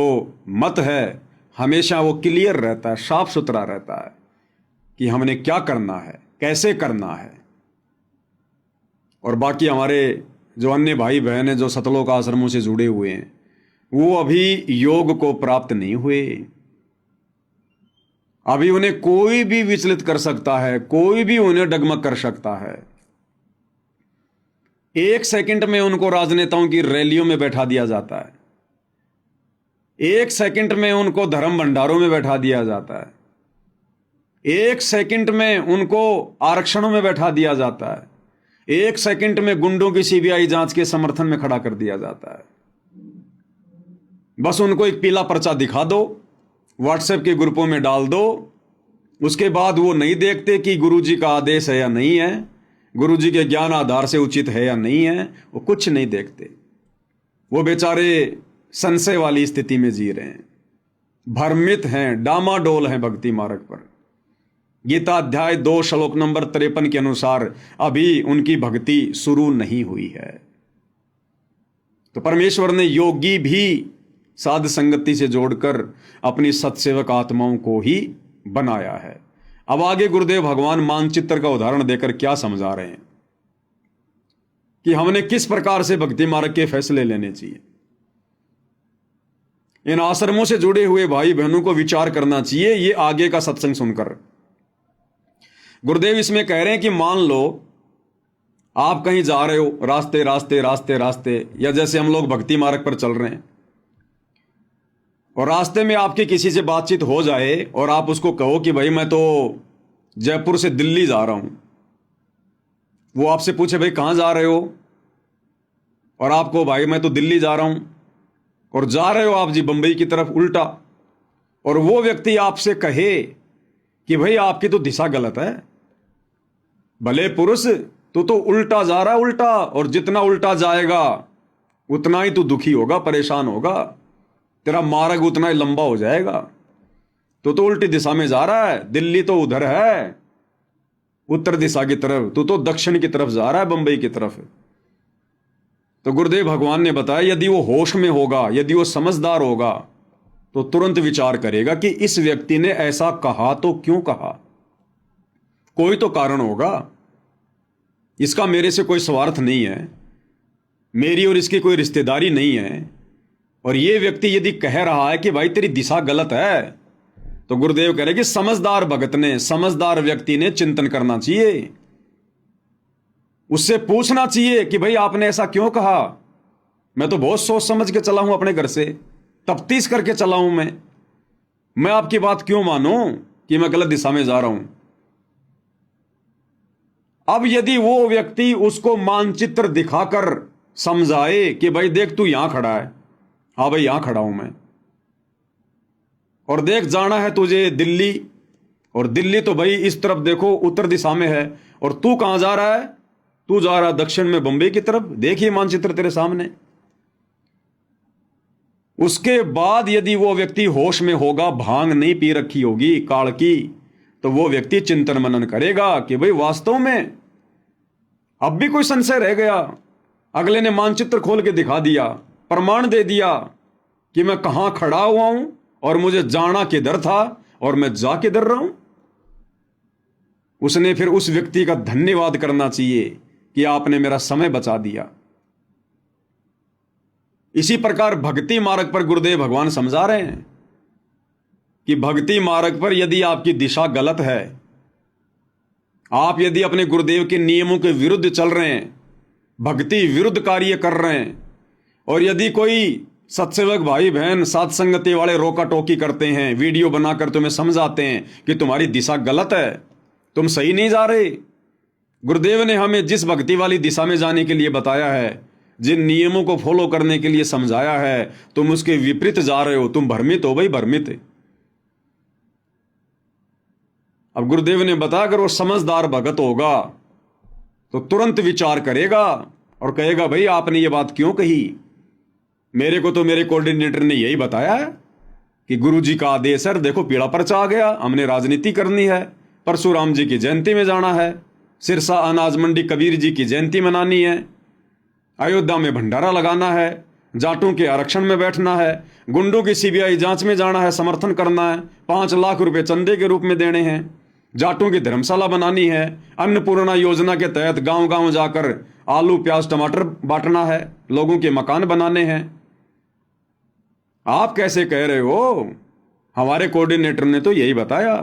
मत है हमेशा वो क्लियर रहता है, साफ सुथरा रहता है कि हमने क्या करना है, कैसे करना है। और बाकी हमारे जो अन्य भाई बहन हैं जो सतलोक आश्रमों से जुड़े हुए हैं, वो अभी योग को प्राप्त नहीं हुए। अभी उन्हें कोई भी विचलित कर सकता है, कोई भी उन्हें डगमग कर सकता है। एक सेकंड में उनको राजनेताओं की रैलियों में बैठा दिया जाता है, एक सेकंड में उनको धर्म भंडारों में बैठा दिया जाता है, एक सेकंड में उनको आरक्षणों में बैठा दिया जाता है, एक सेकंड में गुंडों की सीबीआई जांच के समर्थन में खड़ा कर दिया जाता है। बस उनको एक पीला पर्चा दिखा दो, व्हाट्सएप के ग्रुपों में डाल दो, उसके बाद वो नहीं देखते कि गुरुजी का आदेश है या नहीं है, गुरुजी के ज्ञान आधार से उचित है या नहीं है, वो कुछ नहीं देखते। वो बेचारे संशय वाली स्थिति में जी रहे हैं, भ्रमित हैं, डामाडोल हैं भक्ति मार्ग पर। गीता अध्याय 2 श्लोक नंबर 53 के अनुसार अभी उनकी भक्ति शुरू नहीं हुई है। तो परमेश्वर ने योगी भी साध संगति से जोड़कर अपनी सत्सेवक आत्माओं को ही बनाया है। अब आगे गुरुदेव भगवान मानचित्र का उदाहरण देकर क्या समझा रहे हैं कि हमने किस प्रकार से भक्ति मार्ग के फैसले लेने चाहिए। इन आश्रमों से जुड़े हुए भाई बहनों को विचार करना चाहिए ये आगे का सत्संग सुनकर। गुरुदेव इसमें कह रहे हैं कि मान लो आप कहीं जा रहे हो, रास्ते रास्ते रास्ते रास्ते, या जैसे हम लोग भक्ति मार्ग पर चल रहे हैं और रास्ते में आपकी किसी से बातचीत हो जाए और आप उसको कहो कि भाई मैं तो जयपुर से दिल्ली जा रहा हूं। वो आपसे पूछे भाई कहां जा रहे हो, और आपको भाई मैं तो दिल्ली जा रहा हूं, और जा रहे हो आप जी बंबई की तरफ उल्टा, और वो व्यक्ति आपसे कहे कि भाई आपकी तो दिशा गलत है, भले पुरुष तू तो उल्टा जा रहा है उल्टा, और जितना उल्टा जाएगा उतना ही तू दुखी होगा, परेशान होगा, तेरा मार्ग उतना ही लंबा हो जाएगा। तो उल्टी दिशा में जा रहा है, दिल्ली तो उधर है उत्तर दिशा की तरफ, तू तो दक्षिण की तरफ जा रहा है बंबई की तरफ। तो गुरुदेव भगवान ने बताया यदि वो होश में होगा, यदि वो समझदार होगा, तो तुरंत विचार करेगा कि इस व्यक्ति ने ऐसा कहा तो क्यों कहा, कोई तो कारण होगा, इसका मेरे से कोई स्वार्थ नहीं है, मेरी और इसकी कोई रिश्तेदारी नहीं है। और ये व्यक्ति यदि कह रहा है कि भाई तेरी दिशा गलत है, तो गुरुदेव कह रहे कि समझदार भगत ने, समझदार व्यक्ति ने चिंतन करना चाहिए, उससे पूछना चाहिए कि भाई आपने ऐसा क्यों कहा। मैं तो बहुत सोच समझ के चला हूं, अपने घर से तफ्तीश करके चला हूं, मैं आपकी बात क्यों मानूं कि मैं गलत दिशा में जा रहा हूं। अब यदि वो व्यक्ति उसको मानचित्र दिखाकर समझाए कि भाई देख तू यहां खड़ा है, हाँ भाई यहां खड़ा हूं मैं, और देख जाना है तुझे दिल्ली, और दिल्ली तो भाई इस तरफ देखो उत्तर दिशा में है, और तू कहां जा रहा है, तू जा रहा दक्षिण में बंबई की तरफ, देखिए मानचित्र तेरे सामने। उसके बाद यदि वो व्यक्ति होश में होगा, भांग नहीं पी रखी होगी काल की, तो वो व्यक्ति चिंतन मनन करेगा कि भाई वास्तव में अब भी कोई संशय रह गया, अगले ने मानचित्र खोल के दिखा दिया, प्रमाण दे दिया कि मैं कहां खड़ा हुआ हूं और मुझे जाना किधर था और मैं जा किधर रहा हूं। उसने फिर उस व्यक्ति का धन्यवाद करना चाहिए कि आपने मेरा समय बचा दिया। इसी प्रकार भक्ति मार्ग पर गुरुदेव भगवान समझा रहे हैं कि भक्ति मार्ग पर यदि आपकी दिशा गलत है, आप यदि अपने गुरुदेव के नियमों के विरुद्ध चल रहे हैं, भक्ति विरुद्ध कार्य कर रहे हैं, और यदि कोई सत्सेवक भाई बहन साथ संगति वाले रोका टोकी करते हैं, वीडियो बनाकर तुम्हें समझाते हैं कि तुम्हारी दिशा गलत है, तुम सही नहीं जा रहे, गुरुदेव ने हमें जिस भक्ति वाली दिशा में जाने के लिए बताया है, जिन नियमों को फॉलो करने के लिए समझाया है, तुम उसके विपरीत जा रहे हो, तुम भ्रमित हो भाई, भ्रमित। अब गुरुदेव ने बताया अगर वो समझदार भगत होगा तो तुरंत विचार करेगा और कहेगा भाई आपने ये बात क्यों कही, मेरे को तो मेरे कोऑर्डिनेटर ने यही बताया है कि गुरुजी का आदेश है, देखो पीड़ा पर्चा आ गया, हमने राजनीति करनी है, परशुराम जी की जयंती में जाना है, सिरसा अनाज मंडी कबीर जी की जयंती मनानी है, अयोध्या में भंडारा लगाना है, जाटों के आरक्षण में बैठना है, गुंडों की सीबीआई जांच में जाना है, समर्थन करना है, 5 लाख रुपए चंदे के रूप में देने हैं, जाटों की धर्मशाला बनानी है, अन्नपूर्णा योजना के तहत गांव गांव जाकर आलू प्याज टमाटर बांटना है, लोगों के मकान बनाने हैं। आप कैसे कह रहे हो, हमारे कोऑर्डिनेटर ने तो यही बताया।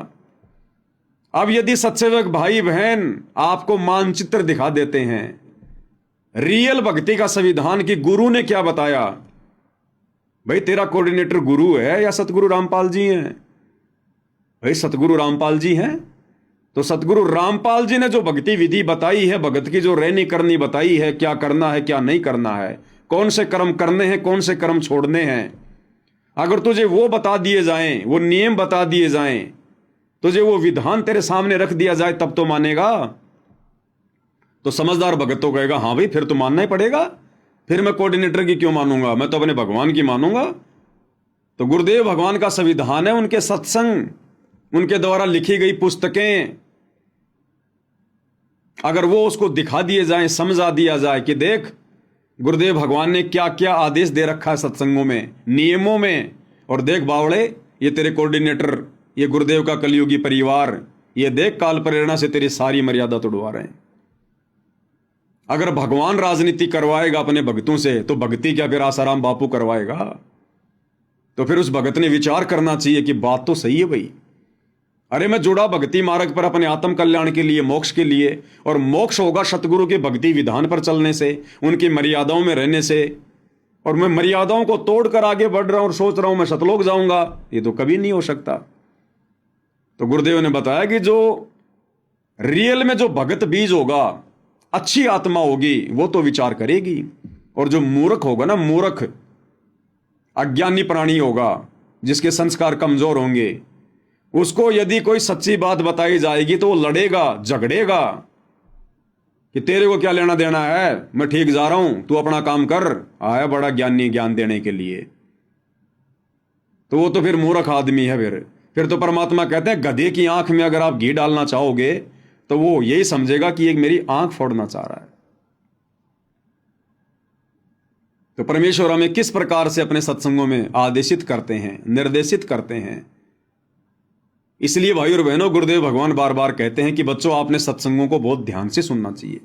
अब यदि सत्सेवक भाई बहन आपको मानचित्र दिखा देते हैं, रियल भक्ति का संविधान की गुरु ने क्या बताया, भाई तेरा कोऑर्डिनेटर गुरु है या सतगुरु रामपाल जी हैं, भाई सतगुरु रामपाल जी हैं, तो सतगुरु रामपाल जी ने जो भक्ति विधि बताई है, भगत की जो रहनी करनी बताई है, क्या करना है क्या नहीं करना है, कौन से कर्म करने हैं कौन से कर्म छोड़ने हैं, अगर तुझे वो बता दिए जाएं, वो नियम बता दिए जाएं, तुझे वो विधान तेरे सामने रख दिया जाए तब तो मानेगा। तो समझदार भगत तो कहेगा हाँ भाई फिर तो मानना ही पड़ेगा, फिर मैं कोऑर्डिनेटर की क्यों मानूंगा, मैं तो अपने भगवान की मानूंगा। तो गुरुदेव भगवान का संविधान है, उनके सत्संग, उनके द्वारा लिखी गई पुस्तकें, अगर वो उसको दिखा दिए जाएं, समझा दिया जाए कि देख गुरुदेव भगवान ने क्या क्या आदेश दे रखा है सत्संगों में, नियमों में, और देख बावड़े ये तेरे कोऑर्डिनेटर, ये गुरुदेव का कलयुगी परिवार, ये देख काल प्रेरणा से तेरी सारी मर्यादा तोड़वा रहे हैं। अगर भगवान राजनीति करवाएगा अपने भक्तों से तो भक्ति क्या फिर आसाराम बापू करवाएगा। तो फिर उस भगत ने विचार करना चाहिए कि बात तो सही है भाई, अरे मैं जुड़ा भक्ति मार्ग पर अपने आत्म कल्याण के लिए, मोक्ष के लिए, और मोक्ष होगा सतगुरु के भक्ति विधान पर चलने से, उनकी मर्यादाओं में रहने से, और मैं मर्यादाओं को तोड़कर आगे बढ़ रहा हूं और सोच रहा हूं मैं सतलोक जाऊंगा, ये तो कभी नहीं हो सकता। तो गुरुदेव ने बताया कि जो रियल में जो भगत बीज होगा, अच्छी आत्मा होगी, वो तो विचार करेगी, और जो मूर्ख होगा ना, मूर्ख अज्ञानी प्राणी होगा, जिसके संस्कार कमजोर होंगे, उसको यदि कोई सच्ची बात बताई जाएगी तो वो लड़ेगा, झगड़ेगा कि तेरे को क्या लेना देना है, मैं ठीक जा रहा हूं, तू अपना काम कर, आया बड़ा ज्ञानी ज्ञान देने के लिए। तो वो तो फिर मूर्ख आदमी है। फिर तो परमात्मा कहते हैं गधे की आंख में अगर आप घी डालना चाहोगे तो वो यही समझेगा कि एक मेरी आंख फोड़ना चाह रहा है। तो परमेश्वर हमें किस प्रकार से अपने सत्संगों में आदेशित करते हैं, निर्देशित करते हैं। इसलिए भाई और बहनों, गुरुदेव भगवान बार बार कहते हैं कि बच्चों आपने सत्संगों को बहुत ध्यान से सुनना चाहिए,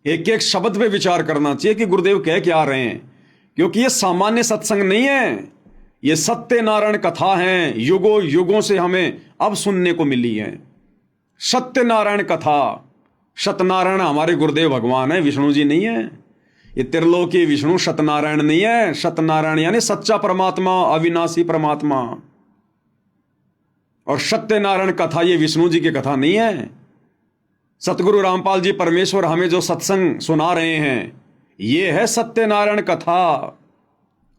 एक एक शब्द पे विचार करना चाहिए कि गुरुदेव कह क्या रहे हैं, क्योंकि ये सामान्य सत्संग नहीं है, ये सत्यनारायण कथा है, युगों युगों से हमें अब सुनने को मिली है। सत्यनारायण कथा, सत्यनारायण हमारे गुरुदेव भगवान है, विष्णु जी नहीं है। ये त्रिलोकी विष्णु सत्यनारायण नहीं है। सत्यनारायण यानी सच्चा परमात्मा, अविनाशी परमात्मा। और सत्यनारायण कथा ये विष्णु जी की कथा नहीं है। सतगुरु रामपाल जी परमेश्वर हमें जो सत्संग सुना रहे हैं ये है सत्यनारायण कथा,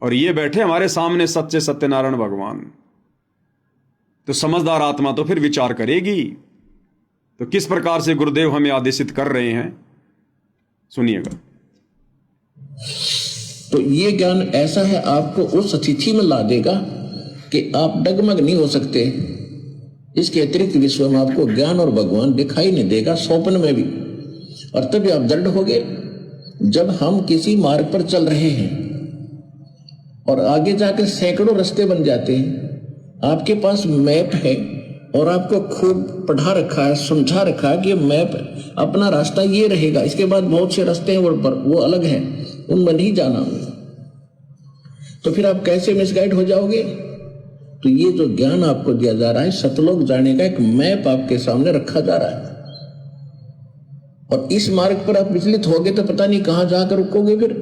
और ये बैठे हमारे सामने सच्चे सत्यनारायण भगवान। तो समझदार आत्मा तो फिर विचार करेगी। तो किस प्रकार से गुरुदेव हमें आदेशित कर रहे हैं, सुनिएगा। तो ये ज्ञान ऐसा है, आपको उस स्थिति में ला देगा कि आप डगमग नहीं हो सकते। इसके अतिरिक्त विश्व में आपको ज्ञान और भगवान दिखाई नहीं देगा, स्वप्न में भी। और तभी आप दृढ़ होगे। जब हम किसी मार्ग पर चल रहे हैं और आगे जाकर सैकड़ों रास्ते बन जाते हैं, आपके पास मैप है और आपको खूब पढ़ा रखा है, समझा रखा है कि मैप अपना रास्ता ये रहेगा, इसके बाद बहुत से रास्ते हैं वो अलग हैं, उनमें नहीं जाना। तो फिर आप कैसे मिसगाइड हो जाओगे? तो ये जो ज्ञान आपको दिया जा रहा है, सतलोक जाने का एक मैप आपके सामने रखा जा रहा है, और इस मार्ग पर आप विचलित होगे तो पता नहीं कहां जाकर रुकोगे फिर।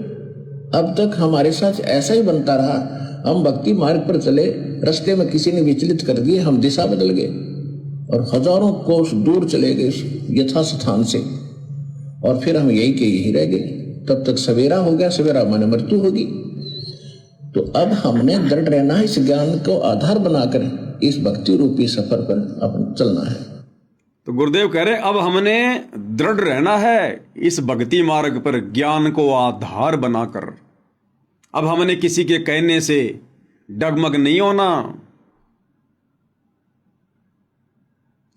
अब तक हमारे साथ ऐसा ही बनता रहा, हम भक्ति मार्ग पर चले, रास्ते में किसी ने विचलित कर दिए, हम दिशा बदल गए और हजारों कोस दूर चले गए यथास्थान से, और फिर हम यही के यही रह गए। तब तक सवेरा हो गया, सवेरा माने मृत्यु होगी। तो अब हमने दृढ़ रहना है, इस ज्ञान को आधार बनाकर इस भक्ति रूपी सफर पर अपन चलना है। तो गुरुदेव कह रहे अब हमने दृढ़ रहना है इस भक्ति मार्ग पर, ज्ञान को आधार बनाकर। अब हमने किसी के कहने से डगमग नहीं होना,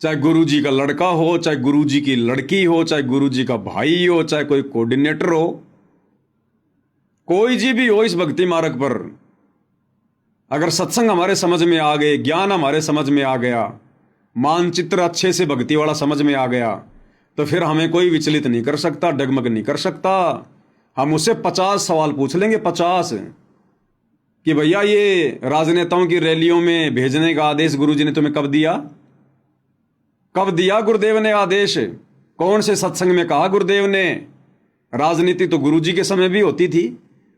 चाहे गुरुजी का लड़का हो, चाहे गुरुजी की लड़की हो, चाहे गुरुजी का भाई हो, चाहे कोई कोऑर्डिनेटर हो, कोई जी भी हो इस भक्ति मार्ग पर, अगर सत्संग हमारे समझ में आ गए, ज्ञान हमारे समझ में आ गया, मानचित्र अच्छे से भक्ति वाला समझ में आ गया, तो फिर हमें कोई विचलित नहीं कर सकता, डगमग नहीं कर सकता। हम उससे 50 सवाल पूछ लेंगे, 50, कि भैया ये राजनेताओं की रैलियों में भेजने का आदेश गुरुजी ने तुम्हें कब दिया? कब दिया गुरुदेव ने आदेश? कौन से सत्संग में कहा गुरुदेव ने? राजनीति तो गुरुजी के समय भी होती थी।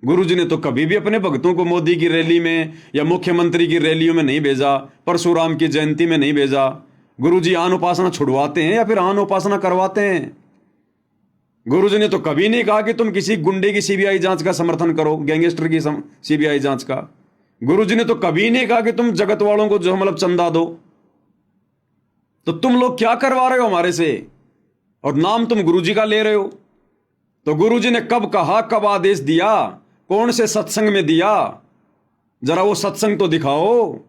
गुरुजी ने तो कभी भी अपने भक्तों को मोदी की रैली में या मुख्यमंत्री की रैलियों में नहीं भेजा, परशुराम की जयंती में नहीं भेजा। गुरुजी आन उपासना छुड़वाते हैं या फिर आन उपासना करवाते हैं? गुरुजी ने तो कभी नहीं कहा कि तुम किसी गुंडे की सीबीआई जांच का समर्थन करो, गैंगस्टर की सीबीआई जांच का। गुरुजी ने तो कभी नहीं कहा कि तुम जगत वालों को जो मतलब चंदा दो। तो तुम लोग क्या करवा रहे हो हमारे से, और नाम तुम गुरुजी का ले रहे हो? तो गुरुजी ने कब कहा, कब आदेश दिया, कौन से सत्संग में दिया? जरा वो सत्संग तो दिखाओ,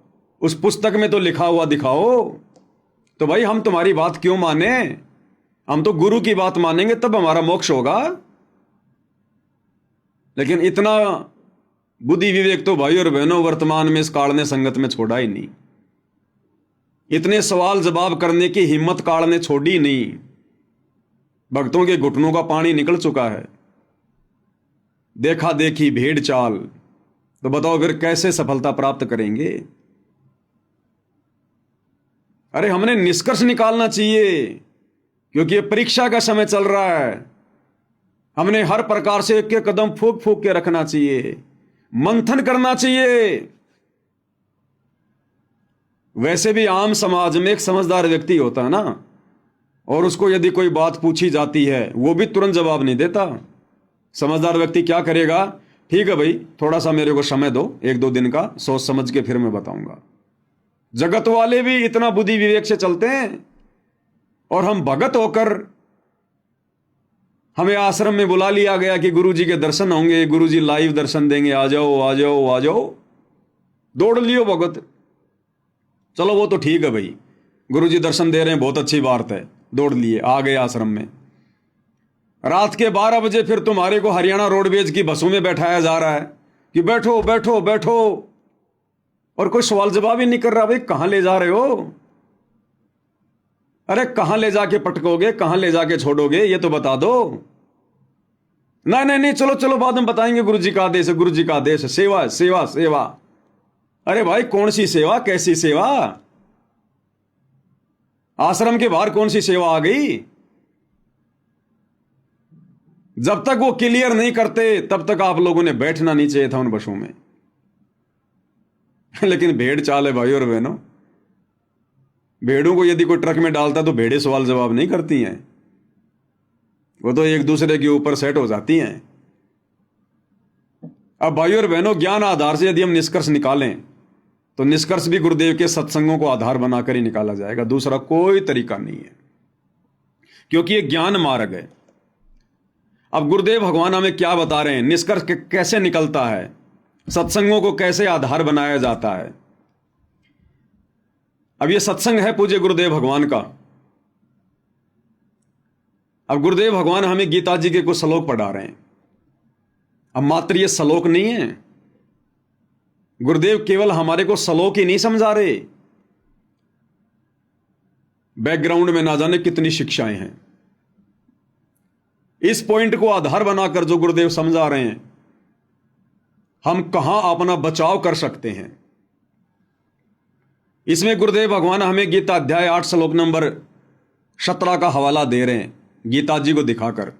उस पुस्तक में तो लिखा हुआ दिखाओ। तो भाई हम तुम्हारी बात क्यों माने? हम तो गुरु की बात मानेंगे तब हमारा मोक्ष होगा। लेकिन इतना बुद्धि विवेक तो भाई और बहनों वर्तमान में इस काल ने संगत में छोड़ा ही नहीं। इतने सवाल जवाब करने की हिम्मत काल ने छोड़ी नहीं। भक्तों के घुटनों का पानी निकल चुका है। देखा देखी भेड़ चाल, तो बताओ फिर कैसे सफलता प्राप्त करेंगे? अरे हमने निष्कर्ष निकालना चाहिए, क्योंकि ये परीक्षा का समय चल रहा है। हमने हर प्रकार से एक एक कदम फूक फूक के रखना चाहिए, मंथन करना चाहिए। वैसे भी आम समाज में एक समझदार व्यक्ति होता है ना, और उसको यदि कोई बात पूछी जाती है वो भी तुरंत जवाब नहीं देता। समझदार व्यक्ति क्या करेगा? ठीक है भाई, थोड़ा सा मेरे को समय दो, 1-2 दिन का, सोच समझ के फिर मैं बताऊंगा। जगत वाले भी इतना बुद्धि विवेक से चलते हैं, और हम भगत होकर हमें आश्रम में बुला लिया गया कि गुरुजी के दर्शन होंगे, गुरुजी लाइव दर्शन देंगे, आ जाओ आ जाओ आ जाओ। दौड़ लियो भगत। चलो वो तो ठीक है भाई, गुरुजी दर्शन दे रहे हैं, बहुत अच्छी बात है, दौड़ लिए, आ गए आश्रम में। रात के 12 बजे फिर तुम्हारे को हरियाणा रोडवेज की बसों में बैठाया जा रहा है कि बैठो बैठो बैठो, और कोई सवाल जवाब ही नहीं कर रहा। भाई कहां ले जा रहे हो? अरे कहां ले जाके पटकोगे, कहां ले जाके छोड़ोगे, ये तो बता दो। नहीं नहीं नहीं, चलो चलो बाद में बताएंगे, गुरुजी का आदेश है, गुरुजी का आदेश है, सेवा सेवा सेवा। अरे भाई कौन सी सेवा, कैसी सेवा? आश्रम के बाहर कौन सी सेवा आ गई? जब तक वो क्लियर नहीं करते तब तक आप लोगों ने बैठना नहीं चाहिए था उन बसों में। लेकिन भेड़ चाल है भाई और बहनों। भेड़ों को यदि कोई ट्रक में डालता तो भेड़ें सवाल जवाब नहीं करती हैं, वो तो एक दूसरे के ऊपर सेट हो जाती हैं। अब भाई और बहनों, ज्ञान आधार से यदि हम निष्कर्ष निकालें तो निष्कर्ष भी गुरुदेव के सत्संगों को आधार बनाकर ही निकाला जाएगा, दूसरा कोई तरीका नहीं है, क्योंकि ये ज्ञान मार्ग है। अब गुरुदेव भगवान हमें क्या बता रहे हैं, निष्कर्ष कैसे निकलता है, सत्संगों को कैसे आधार बनाया जाता है। अब ये सत्संग है पूज्य गुरुदेव भगवान का। अब गुरुदेव भगवान हमें गीता जी के कुछ श्लोक पढ़ा रहे हैं। अब मात्र ये श्लोक नहीं है, गुरुदेव केवल हमारे को श्लोक ही नहीं समझा रहे, बैकग्राउंड में ना जाने कितनी शिक्षाएं हैं। इस पॉइंट को आधार बनाकर जो गुरुदेव समझा रहे हैं, हम कहां अपना बचाव कर सकते हैं। इसमें गुरुदेव भगवान हमें गीता अध्याय 8 श्लोक नंबर 17 का हवाला दे रहे हैं गीता जी को दिखाकर।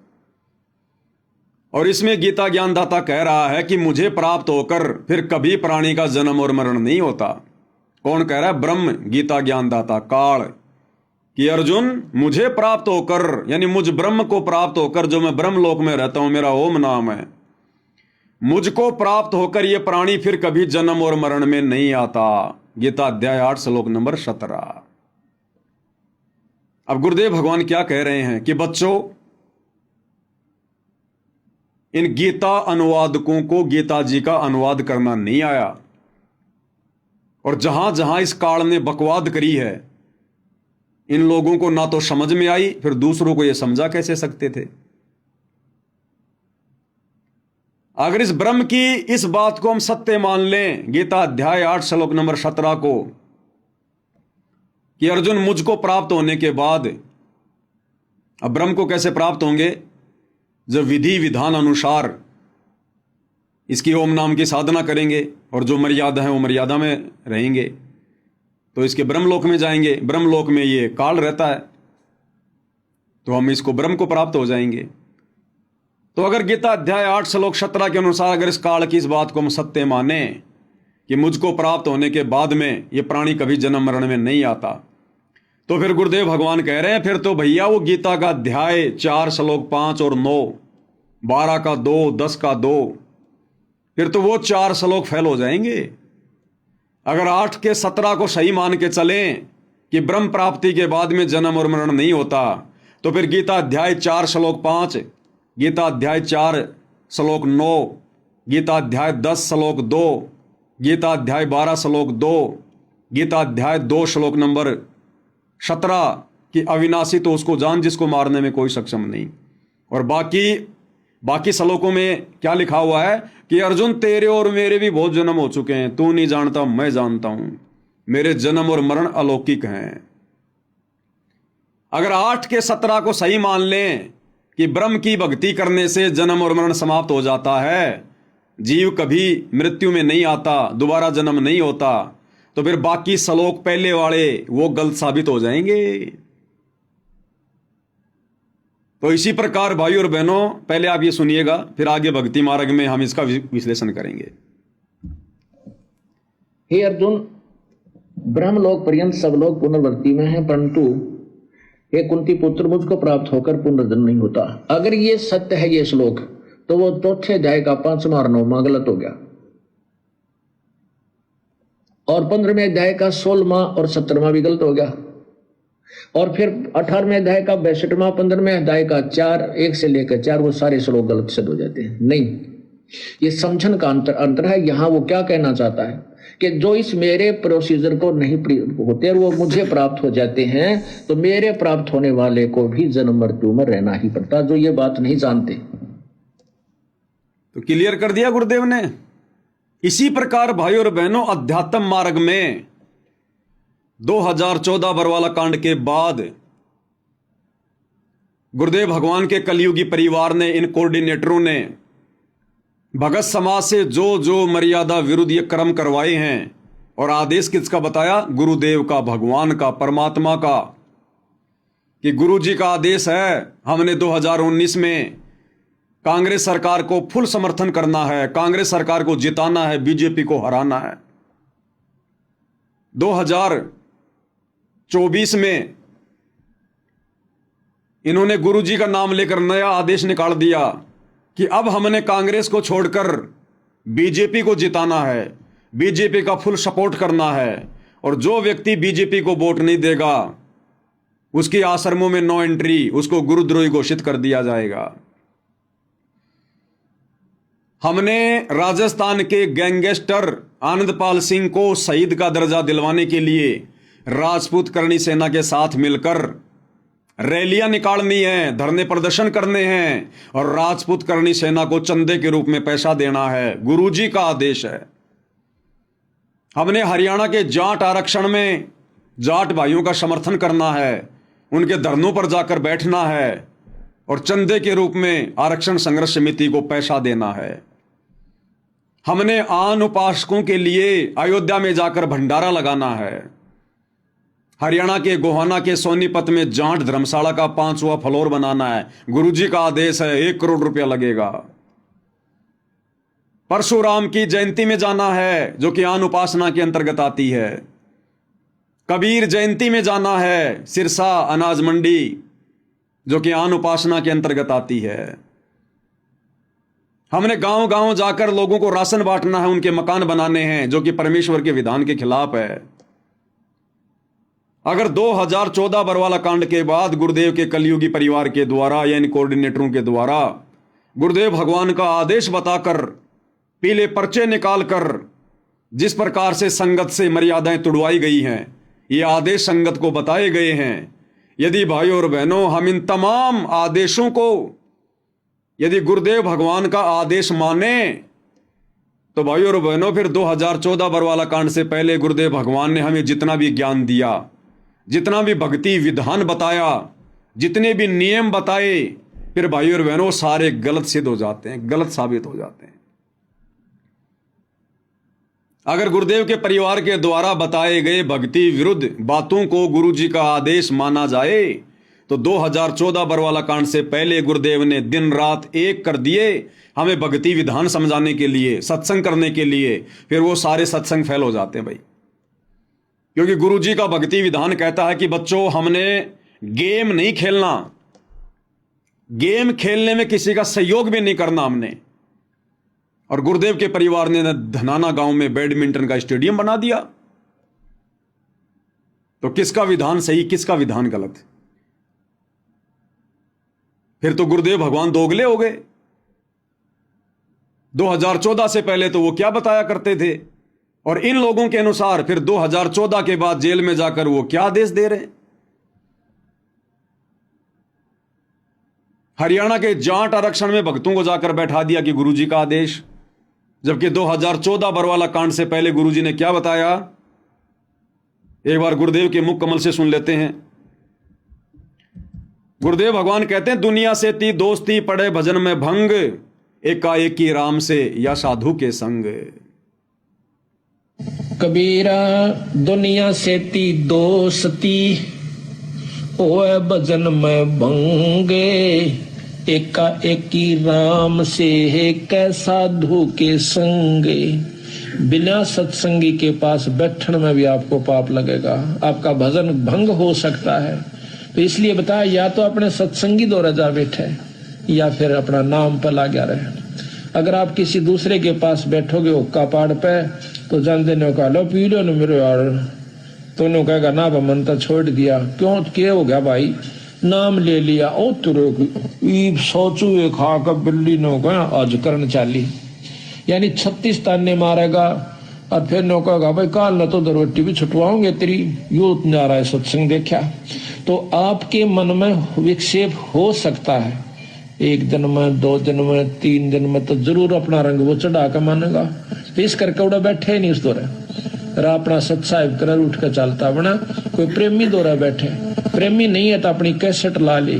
और इसमें गीता ज्ञानदाता कह रहा है कि मुझे प्राप्त होकर फिर कभी प्राणी का जन्म और मरण नहीं होता। कौन कह रहा है? ब्रह्म गीता ज्ञानदाता काल, कि अर्जुन मुझे प्राप्त होकर, यानी मुझ ब्रह्म को प्राप्त होकर, जो मैं ब्रह्म लोक में रहता हूं, मेरा ओम नाम है, मुझको प्राप्त होकर ये प्राणी फिर कभी जन्म और मरण में नहीं आता। गीता अध्याय 8 श्लोक नंबर 17। अब गुरुदेव भगवान क्या कह रहे हैं कि बच्चों, इन गीता अनुवादकों को गीता जी का अनुवाद करना नहीं आया, और जहां जहां इस काल ने बकवाद करी है, इन लोगों को ना तो समझ में आई, फिर दूसरों को यह समझा कैसे सकते थे। अगर इस ब्रह्म की इस बात को हम सत्य मान लें, गीता अध्याय 8 श्लोक नंबर 17 को, कि अर्जुन मुझको प्राप्त होने के बाद, अब ब्रह्म को कैसे प्राप्त होंगे? जब विधि विधान अनुसार इसकी ओम नाम की साधना करेंगे, और जो मर्यादा है वो मर्यादा में रहेंगे, तो इसके ब्रह्मलोक में जाएंगे। ब्रह्मलोक में ये काल रहता है, तो हम इसको ब्रह्म को प्राप्त हो जाएंगे। तो अगर गीता अध्याय 8 श्लोक 17 के अनुसार अगर इस काल की इस बात को हम सत्य माने कि मुझको प्राप्त होने के बाद में ये प्राणी कभी जन्म मरण में नहीं आता, तो फिर गुरुदेव भगवान कह रहे हैं फिर तो भैया वो गीता का अध्याय 4 श्लोक 5 और 9, 12 का 2, 10 का 2, फिर तो वो 4 श्लोक फेल हो जाएंगे। अगर 8 के 17 को सही मान के चलें कि ब्रह्म प्राप्ति के बाद में जन्म और मरण नहीं होता, तो फिर गीता अध्याय 4 श्लोक 5, गीता अध्याय 4 श्लोक 9, गीता अध्याय 10 श्लोक 2, गीता अध्याय 12 श्लोक 2, गीता अध्याय 2 श्लोक नंबर 17 कि अविनाशी तो उसको जान जिसको मारने में कोई सक्षम नहीं। और बाकी श्लोकों में क्या लिखा हुआ है कि अर्जुन तेरे और मेरे भी बहुत जन्म हो चुके हैं, तू नहीं जानता मैं जानता हूं, मेरे जन्म और मरण अलौकिक हैं। अगर 8 के 17 को सही मान लें कि ब्रह्म की भक्ति करने से जन्म और मरण समाप्त हो जाता है, जीव कभी मृत्यु में नहीं आता, दोबारा जन्म नहीं होता, तो फिर बाकी श्लोक पहले वाले वो गलत साबित हो जाएंगे। तो इसी प्रकार भाई और बहनों, पहले आप ये सुनिएगा, फिर आगे भक्ति मार्ग में हम इसका विश्लेषण करेंगे। हे अर्जुन, ब्रह्मलोक पर्यंत सब लोग पुनर्वृत्ति में हैं, परंतु हे कुंती पुत्र, मुझको प्राप्त होकर पुनर्जन्म नहीं होता। अगर ये सत्य है ये श्लोक, तो वो चौथे अध्याय का 5वां और 9वां गलत हो गया, और 15वें अध्याय का 16वां और 17वां भी गलत हो गया, और फिर 18वें अध्याय का 62वां, 15वें अध्याय का 4, 1 से लेकर 4, वो सारे श्लोक गलत सिद्ध हो जाते हैं। नहीं, ये समझन का अंतर है। यहां वो क्या कहना चाहता है कि जो इस मेरे प्रोसीजर को नहीं होते और वो मुझे प्राप्त हो जाते हैं, तो मेरे प्राप्त होने वाले को भी जन्म मृत्यु में रहना ही पड़ता, जो ये बात नहीं जानते। तो क्लियर कर दिया गुरुदेव ने। इसी प्रकार भाई और बहनों, अध्यात्म मार्ग में 2014 बरवाला कांड के बाद गुरुदेव भगवान के कलयुगी परिवार ने, इन कोऑर्डिनेटरों ने भगत समाज से जो जो मर्यादा विरुद्ध ये कर्म करवाए हैं, और आदेश किसका बताया? गुरुदेव का, भगवान का, परमात्मा का, कि गुरु जी का आदेश है। हमने 2019 में कांग्रेस सरकार को फुल समर्थन करना है, कांग्रेस सरकार को जिताना है, बीजेपी को हराना है। 2024 में इन्होंने गुरुजी का नाम लेकर नया आदेश निकाल दिया कि अब हमने कांग्रेस को छोड़कर बीजेपी को जिताना है, बीजेपी का फुल सपोर्ट करना है, और जो व्यक्ति बीजेपी को वोट नहीं देगा उसकी आश्रमों में नो एंट्री, उसको गुरुद्रोही घोषित कर दिया जाएगा। हमने राजस्थान के गैंगस्टर आनंदपाल सिंह को शहीद का दर्जा दिलवाने के लिए राजपूत करणी सेना के साथ मिलकर रैलियां निकालनी है, धरने प्रदर्शन करने हैं, और राजपूत करणी सेना को चंदे के रूप में पैसा देना है। गुरुजी का आदेश है। हमने हरियाणा के जाट आरक्षण में जाट भाइयों का समर्थन करना है, उनके धरनों पर जाकर बैठना है, और चंदे के रूप में आरक्षण संघर्ष समिति को पैसा देना है। हमने आन उपासकों के लिए अयोध्या में जाकर भंडारा लगाना है। हरियाणा के गोहाना के सोनीपत में जाट धर्मशाला का 5वां फ्लोर बनाना है। गुरुजी का आदेश है, 1 करोड़ रुपया लगेगा। परशुराम की जयंती में जाना है, जो कि आन उपासना के अंतर्गत आती है। कबीर जयंती में जाना है, सिरसा अनाज मंडी, जो कि आन उपासना के अंतर्गत आती है। हमने गांव गांव जाकर लोगों को राशन बांटना है, उनके मकान बनाने हैं, जो कि परमेश्वर के विधान के खिलाफ है। अगर 2014 बरवाला कांड के बाद गुरुदेव के कलयुगी परिवार के द्वारा यानी कोऑर्डिनेटरों के द्वारा गुरुदेव भगवान का आदेश बताकर पीले पर्चे निकालकर जिस प्रकार से संगत से मर्यादाएं तुड़वाई गई हैं, ये आदेश संगत को बताए गए हैं। यदि भाइयों और बहनों हम इन तमाम आदेशों को यदि गुरुदेव भगवान का आदेश माने तो भाइयों और बहनों फिर 2014 बरवाला कांड से पहले गुरुदेव भगवान ने हमें जितना भी ज्ञान दिया, जितना भी भक्ति विधान बताया, जितने भी नियम बताए, फिर भाइयों और बहनों सारे गलत सिद्ध हो जाते हैं, गलत साबित हो जाते हैं। अगर गुरुदेव के परिवार के द्वारा बताए गए भक्ति विरुद्ध बातों को गुरुजी का आदेश माना जाए तो 2014 बरवाला कांड से पहले गुरुदेव ने दिन रात एक कर दिए हमें भक्ति विधान समझाने के लिए, सत्संग करने के लिए। फिर वो सारे सत्संग फेल हो जाते हैं भाई, क्योंकि गुरुजी का भक्ति विधान कहता है कि बच्चों हमने गेम नहीं खेलना, गेम खेलने में किसी का सहयोग भी नहीं करना हमने। और गुरुदेव के परिवार ने धनाना गांव में बैडमिंटन का स्टेडियम बना दिया। तो किसका विधान सही, किसका विधान गलत? फिर तो गुरुदेव भगवान दोगले हो गए। 2014 से पहले तो वो क्या बताया करते थे, और इन लोगों के अनुसार फिर 2014 के बाद जेल में जाकर वो क्या आदेश दे रहे हैं। हरियाणा के जाट आरक्षण में भक्तों को जाकर बैठा दिया कि गुरुजी का आदेश, जबकि 2014 बरवाला कांड से पहले गुरुजी ने क्या बताया। एक बार गुरुदेव के मुख कमल से सुन लेते हैं। गुरुदेव भगवान कहते हैं, दुनिया से ती दोस्ती पड़े भजन में भंग, एकाएकी राम से या साधु के संग। कबीरा दुनिया से ती दोस्ती ओए भजन में भंगे, एकाएकी राम से है कै साधु के संगे। बिना सत्संगी के पास बैठने में भी आपको पाप लगेगा, आपका भजन भंग हो सकता है। तो इसलिए बताया, या तो अपने सत्संगी द्वारा जा बैठे या फिर अपना नाम पर ला गया रहे। अगर आप किसी दूसरे के पास बैठोगे हुक्का पाड़ पे तो जान देने का लो पी लो न मेरे यार, तो उन्होंने कहेगा ना मन तो छोड़ दिया। क्यों क्या हो गया भाई, नाम ले लिया ओ तुरे सोचू खा कर बिल्ली नो गया आज करन चाली, यानी 36 ताने मारेगा। और फिर नो कहेगा भाई काल न तो रोटी भी छुटवाओगे तेरी, यू जा रहा है सत्संग देखा। तो आपके मन में विक्षेप हो सकता है, 1 दिन में 2 दिन में 3 दिन में तो जरूर अपना रंग वो चढ़ा कर मानेगा। तो इस करके उड़ा बैठे नहीं उस दौरे, अपना सत्साहिब कर उठ कर चलता बना। कोई प्रेमी दौरा बैठे, प्रेमी नहीं है तो अपनी कैसेट ला ली,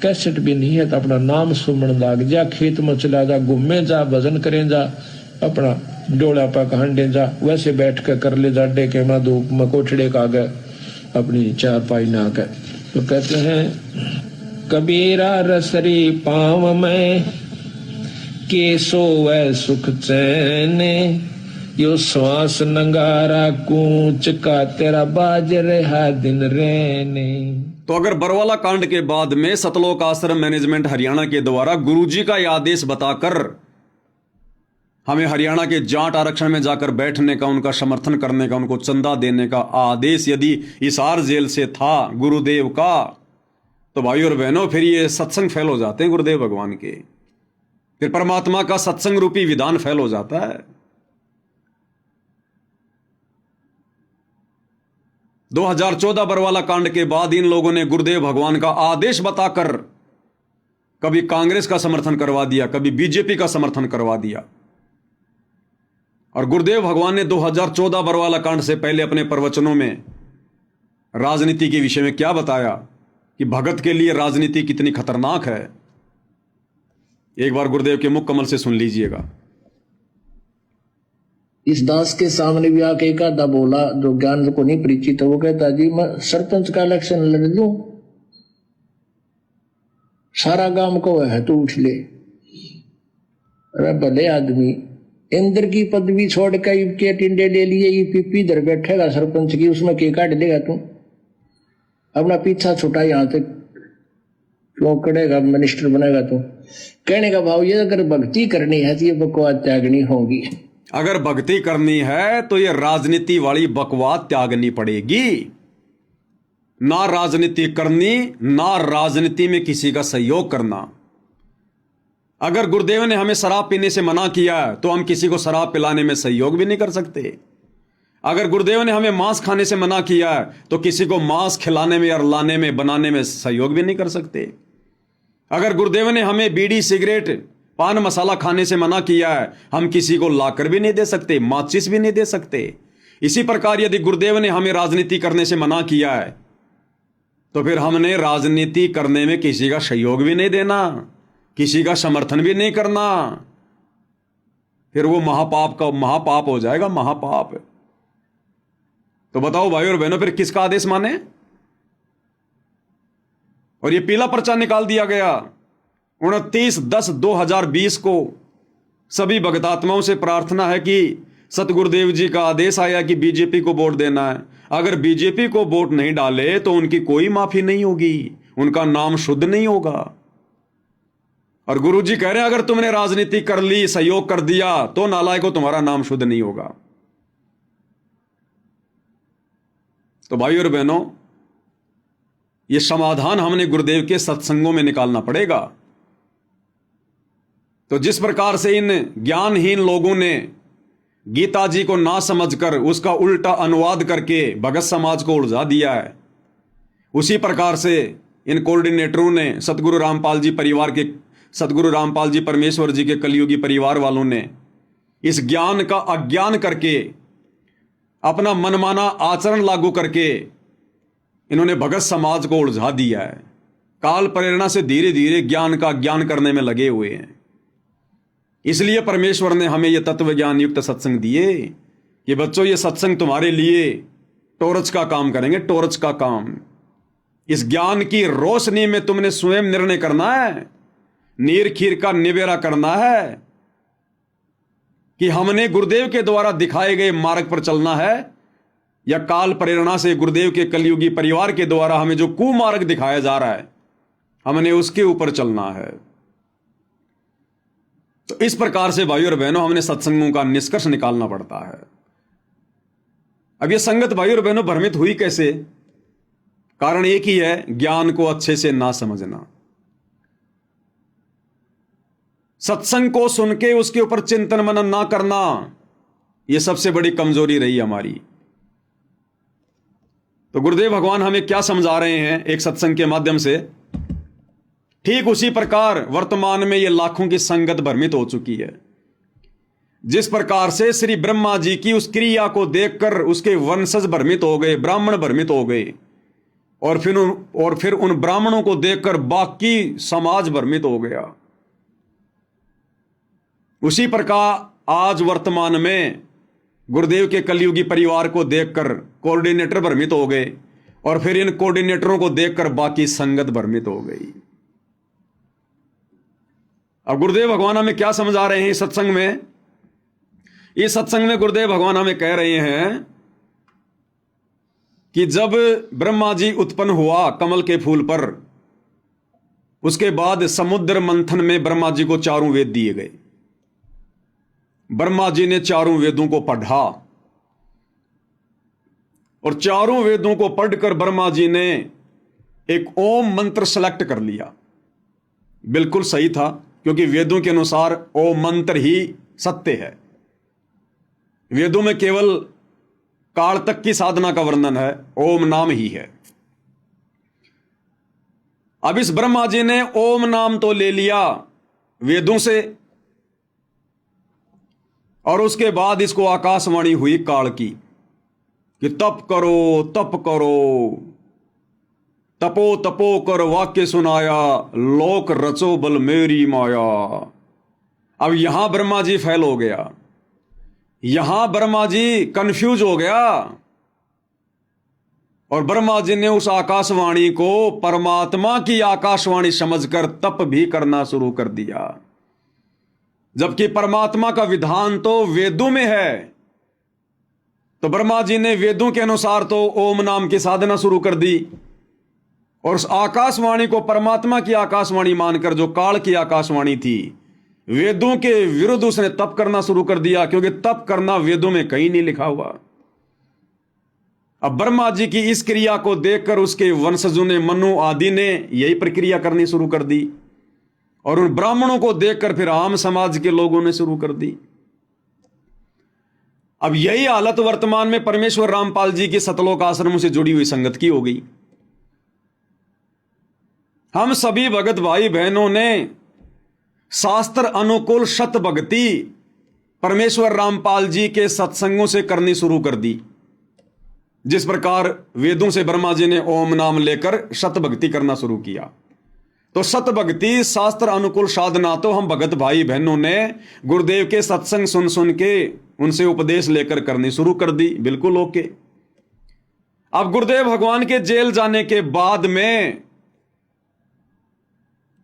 कैसेट भी नहीं है तो अपना नाम सुमन लाग जा, खेत में चला जा, घूमे जा, भजन करें जा, अपना डोला पा हंडे जा, वैसे बैठ कर ले जा डेके में धूप में कोठड़े का गए अपनी चारपाई ना कर। तो कहते हैं कबीरा रसरी पाँव में केसो वै सुख चैने, यो श्वास नंगारा कूच का तेरा बाज रहा दिन रहने। तो अगर बरवाला कांड के बाद में सतलोक आश्रम मैनेजमेंट हरियाणा के द्वारा गुरुजी का यह आदेश बताकर हमें हरियाणा के जाट आरक्षण में जाकर बैठने का, उनका समर्थन करने का, उनको चंदा देने का आदेश यदि हिसार जेल से था गुरुदेव का, तो भाई और बहनों फिर ये सत्संग फेल हो जाते हैं गुरुदेव भगवान के, फिर परमात्मा का सत्संग रूपी विधान फेल हो जाता है। 2014 बरवाला कांड के बाद इन लोगों ने गुरुदेव भगवान का आदेश बताकर कभी कांग्रेस का समर्थन करवा दिया, कभी बीजेपी का समर्थन करवा दिया। और गुरुदेव भगवान ने 2014 बरवाला कांड से पहले अपने प्रवचनों में राजनीति के विषय में क्या बताया कि भगत के लिए राजनीति कितनी खतरनाक है। एक बार गुरुदेव के मुख कमल से सुन लीजिएगा। इस दास के सामने भी आके एक आधा बोला जो ज्ञान को नहीं परिचित है, वो कहता जी मैं सरपंच का इलेक्शन लड़ दूं, सारा गांव को है तू उठ ले। अरे भले आदमी, इंद्र की पदवी छोड़ के टिंडे ले लिए, ये पीपी इधर बैठेगा सरपंच की, उसमें के काट देगा तू, अपना पीछा छुटा यहां तक क्यों करेगा, मिनिस्टर बनेगा तू। कहने का भाव ये, अगर भक्ति करनी है तो ये बकवास त्यागनी होगी। अगर भक्ति करनी है तो ये राजनीति वाली बकवास त्यागनी पड़ेगी। ना राजनीति करनी, ना राजनीति में किसी का सहयोग करना। अगर गुरुदेव ने हमें शराब पीने से मना किया तो हम किसी को शराब पिलाने में सहयोग भी नहीं कर सकते। अगर गुरुदेव ने हमें मांस खाने से मना किया तो किसी को मांस खिलाने में और लाने में बनाने में सहयोग भी नहीं कर सकते। अगर गुरुदेव ने हमें बीड़ी सिगरेट पान मसाला खाने से मना किया है, हम किसी को लाकर भी नहीं दे सकते, माचिस भी नहीं दे सकते। इसी प्रकार यदि गुरुदेव ने हमें राजनीति करने से मना किया है तो फिर हमने राजनीति करने में किसी का सहयोग भी नहीं देना, किसी का समर्थन भी नहीं करना। फिर वो महापाप हो जाएगा, महापाप। तो बताओ भाई और बहनों, फिर किसका आदेश माने? और ये पीला पर्चा निकाल दिया गया 29/10/2020 को। सभी भगतात्माओं से प्रार्थना है कि सतगुरुदेव जी का आदेश आया कि बीजेपी को वोट देना है। अगर बीजेपी को वोट नहीं डाले तो उनकी कोई माफी नहीं होगी, उनका नाम शुद्ध नहीं होगा। और गुरु जी कह रहे हैं अगर तुमने राजनीति कर ली, सहयोग कर दिया, तो नालायक को तुम्हारा नाम शुद्ध नहीं होगा। तो भाई और बहनों, यह समाधान हमने गुरुदेव के सत्संगों में निकालना पड़ेगा। तो जिस प्रकार से इन ज्ञानहीन लोगों ने गीता जी को ना समझकर उसका उल्टा अनुवाद करके भगत समाज को उलझा दिया है, उसी प्रकार से इन कोऑर्डिनेटरों ने सतगुरु रामपाल जी परमेश्वर जी के कलयुगी परिवार वालों ने इस ज्ञान का अज्ञान करके अपना मनमाना आचरण लागू करके इन्होंने भगत समाज को उलझा दिया है। काल प्रेरणा से धीरे धीरे ज्ञान का ज्ञान करने में लगे हुए हैं। इसलिए परमेश्वर ने हमें यह तत्व ज्ञान युक्त सत्संग दिए कि बच्चों, ये सत्संग तुम्हारे लिए टॉर्च का काम करेंगे, टॉर्च का काम। इस ज्ञान की रोशनी में तुमने स्वयं निर्णय करना है, नीर खीर का निवेरा करना है कि हमने गुरुदेव के द्वारा दिखाए गए मार्ग पर चलना है या काल प्रेरणा से गुरुदेव के कलयुगी परिवार के द्वारा हमें जो कुमार्ग दिखाया जा रहा है हमने उसके ऊपर चलना है। तो इस प्रकार से भाइयों और बहनों, हमने सत्संगों का निष्कर्ष निकालना पड़ता है। अब यह संगत भाइयों और बहनों भ्रमित हुई कैसे? कारण एक ही है, ज्ञान को अच्छे से ना समझना। सत्संग को सुन के उसके ऊपर चिंतन मनन ना करना, यह सबसे बड़ी कमजोरी रही हमारी। तो गुरुदेव भगवान हमें क्या समझा रहे हैं एक सत्संग के माध्यम से? ठीक उसी प्रकार वर्तमान में यह लाखों की संगत भ्रमित हो चुकी है। जिस प्रकार से श्री ब्रह्मा जी की उस क्रिया को देखकर उसके वंशज भ्रमित हो गए, ब्राह्मण भ्रमित हो गए, और फिर उन ब्राह्मणों को देखकर बाकी समाज भ्रमित हो गया। उसी प्रकार आज वर्तमान में गुरुदेव के कलयुगी परिवार को देखकर कोऑर्डिनेटर भ्रमित हो गए, और फिर इन कोऑर्डिनेटरों को देखकर बाकी संगत भ्रमित हो गई। अब गुरुदेव भगवान हमें क्या समझा रहे हैं इस सत्संग में? इस सत्संग में गुरुदेव भगवान हमें कह रहे हैं कि जब ब्रह्मा जी उत्पन्न हुआ कमल के फूल पर, उसके बाद समुद्र मंथन में ब्रह्मा जी को 4 वेद दिए गए। ब्रह्मा जी ने 4 वेदों को पढ़ा, और 4 वेदों को पढ़कर ब्रह्मा जी ने एक ओम मंत्र सेलेक्ट कर लिया। बिल्कुल सही था, क्योंकि वेदों के अनुसार ओम मंत्र ही सत्य है। वेदों में केवल काल तक की साधना का वर्णन है, ओम नाम ही है। अब इस ब्रह्मा जी ने ओम नाम तो ले लिया वेदों से, और उसके बाद इसको आकाशवाणी हुई काल की कि तप करो, तप करो, तपो तपो कर वाक्य सुनाया, लोक रचो बल मेरी माया। अब यहां ब्रह्मा जी फैल हो गया। यहां ब्रह्मा जी कंफ्यूज हो गया और ब्रह्मा जी ने उस आकाशवाणी को परमात्मा की आकाशवाणी समझकर तप भी करना शुरू कर दिया, जबकि परमात्मा का विधान तो वेदों में है। तो ब्रह्मा जी ने वेदों के अनुसार तो ओम नाम की साधना शुरू कर दी और उस आकाशवाणी को परमात्मा की आकाशवाणी मानकर, जो काल की आकाशवाणी थी, वेदों के विरुद्ध उसने तप करना शुरू कर दिया, क्योंकि तप करना वेदों में कहीं नहीं लिखा हुआ। अब ब्रह्मा जी की इस क्रिया को देखकर उसके वंशजों ने, मनु आदि ने यही प्रक्रिया करनी शुरू कर दी और उन ब्राह्मणों को देखकर फिर आम समाज के लोगों ने शुरू कर दी। अब यही हालत वर्तमान में परमेश्वर रामपाल जी की सतलोक आश्रमों से जुड़ी हुई संगत की हो गई। हम सभी भगत भाई बहनों ने शास्त्र अनुकूल शत भक्ति परमेश्वर रामपाल जी के सत्संगों से करनी शुरू कर दी। जिस प्रकार वेदों से ब्रह्मा जी ने ओम नाम लेकर शत भक्ति करना शुरू किया, तो शत भक्ति शास्त्र अनुकूल साधना तो हम भगत भाई बहनों ने गुरुदेव के सत्संग सुन सुन के उनसे उपदेश लेकर करनी शुरू कर दी। बिल्कुल ओके। अब गुरुदेव भगवान के जेल जाने के बाद में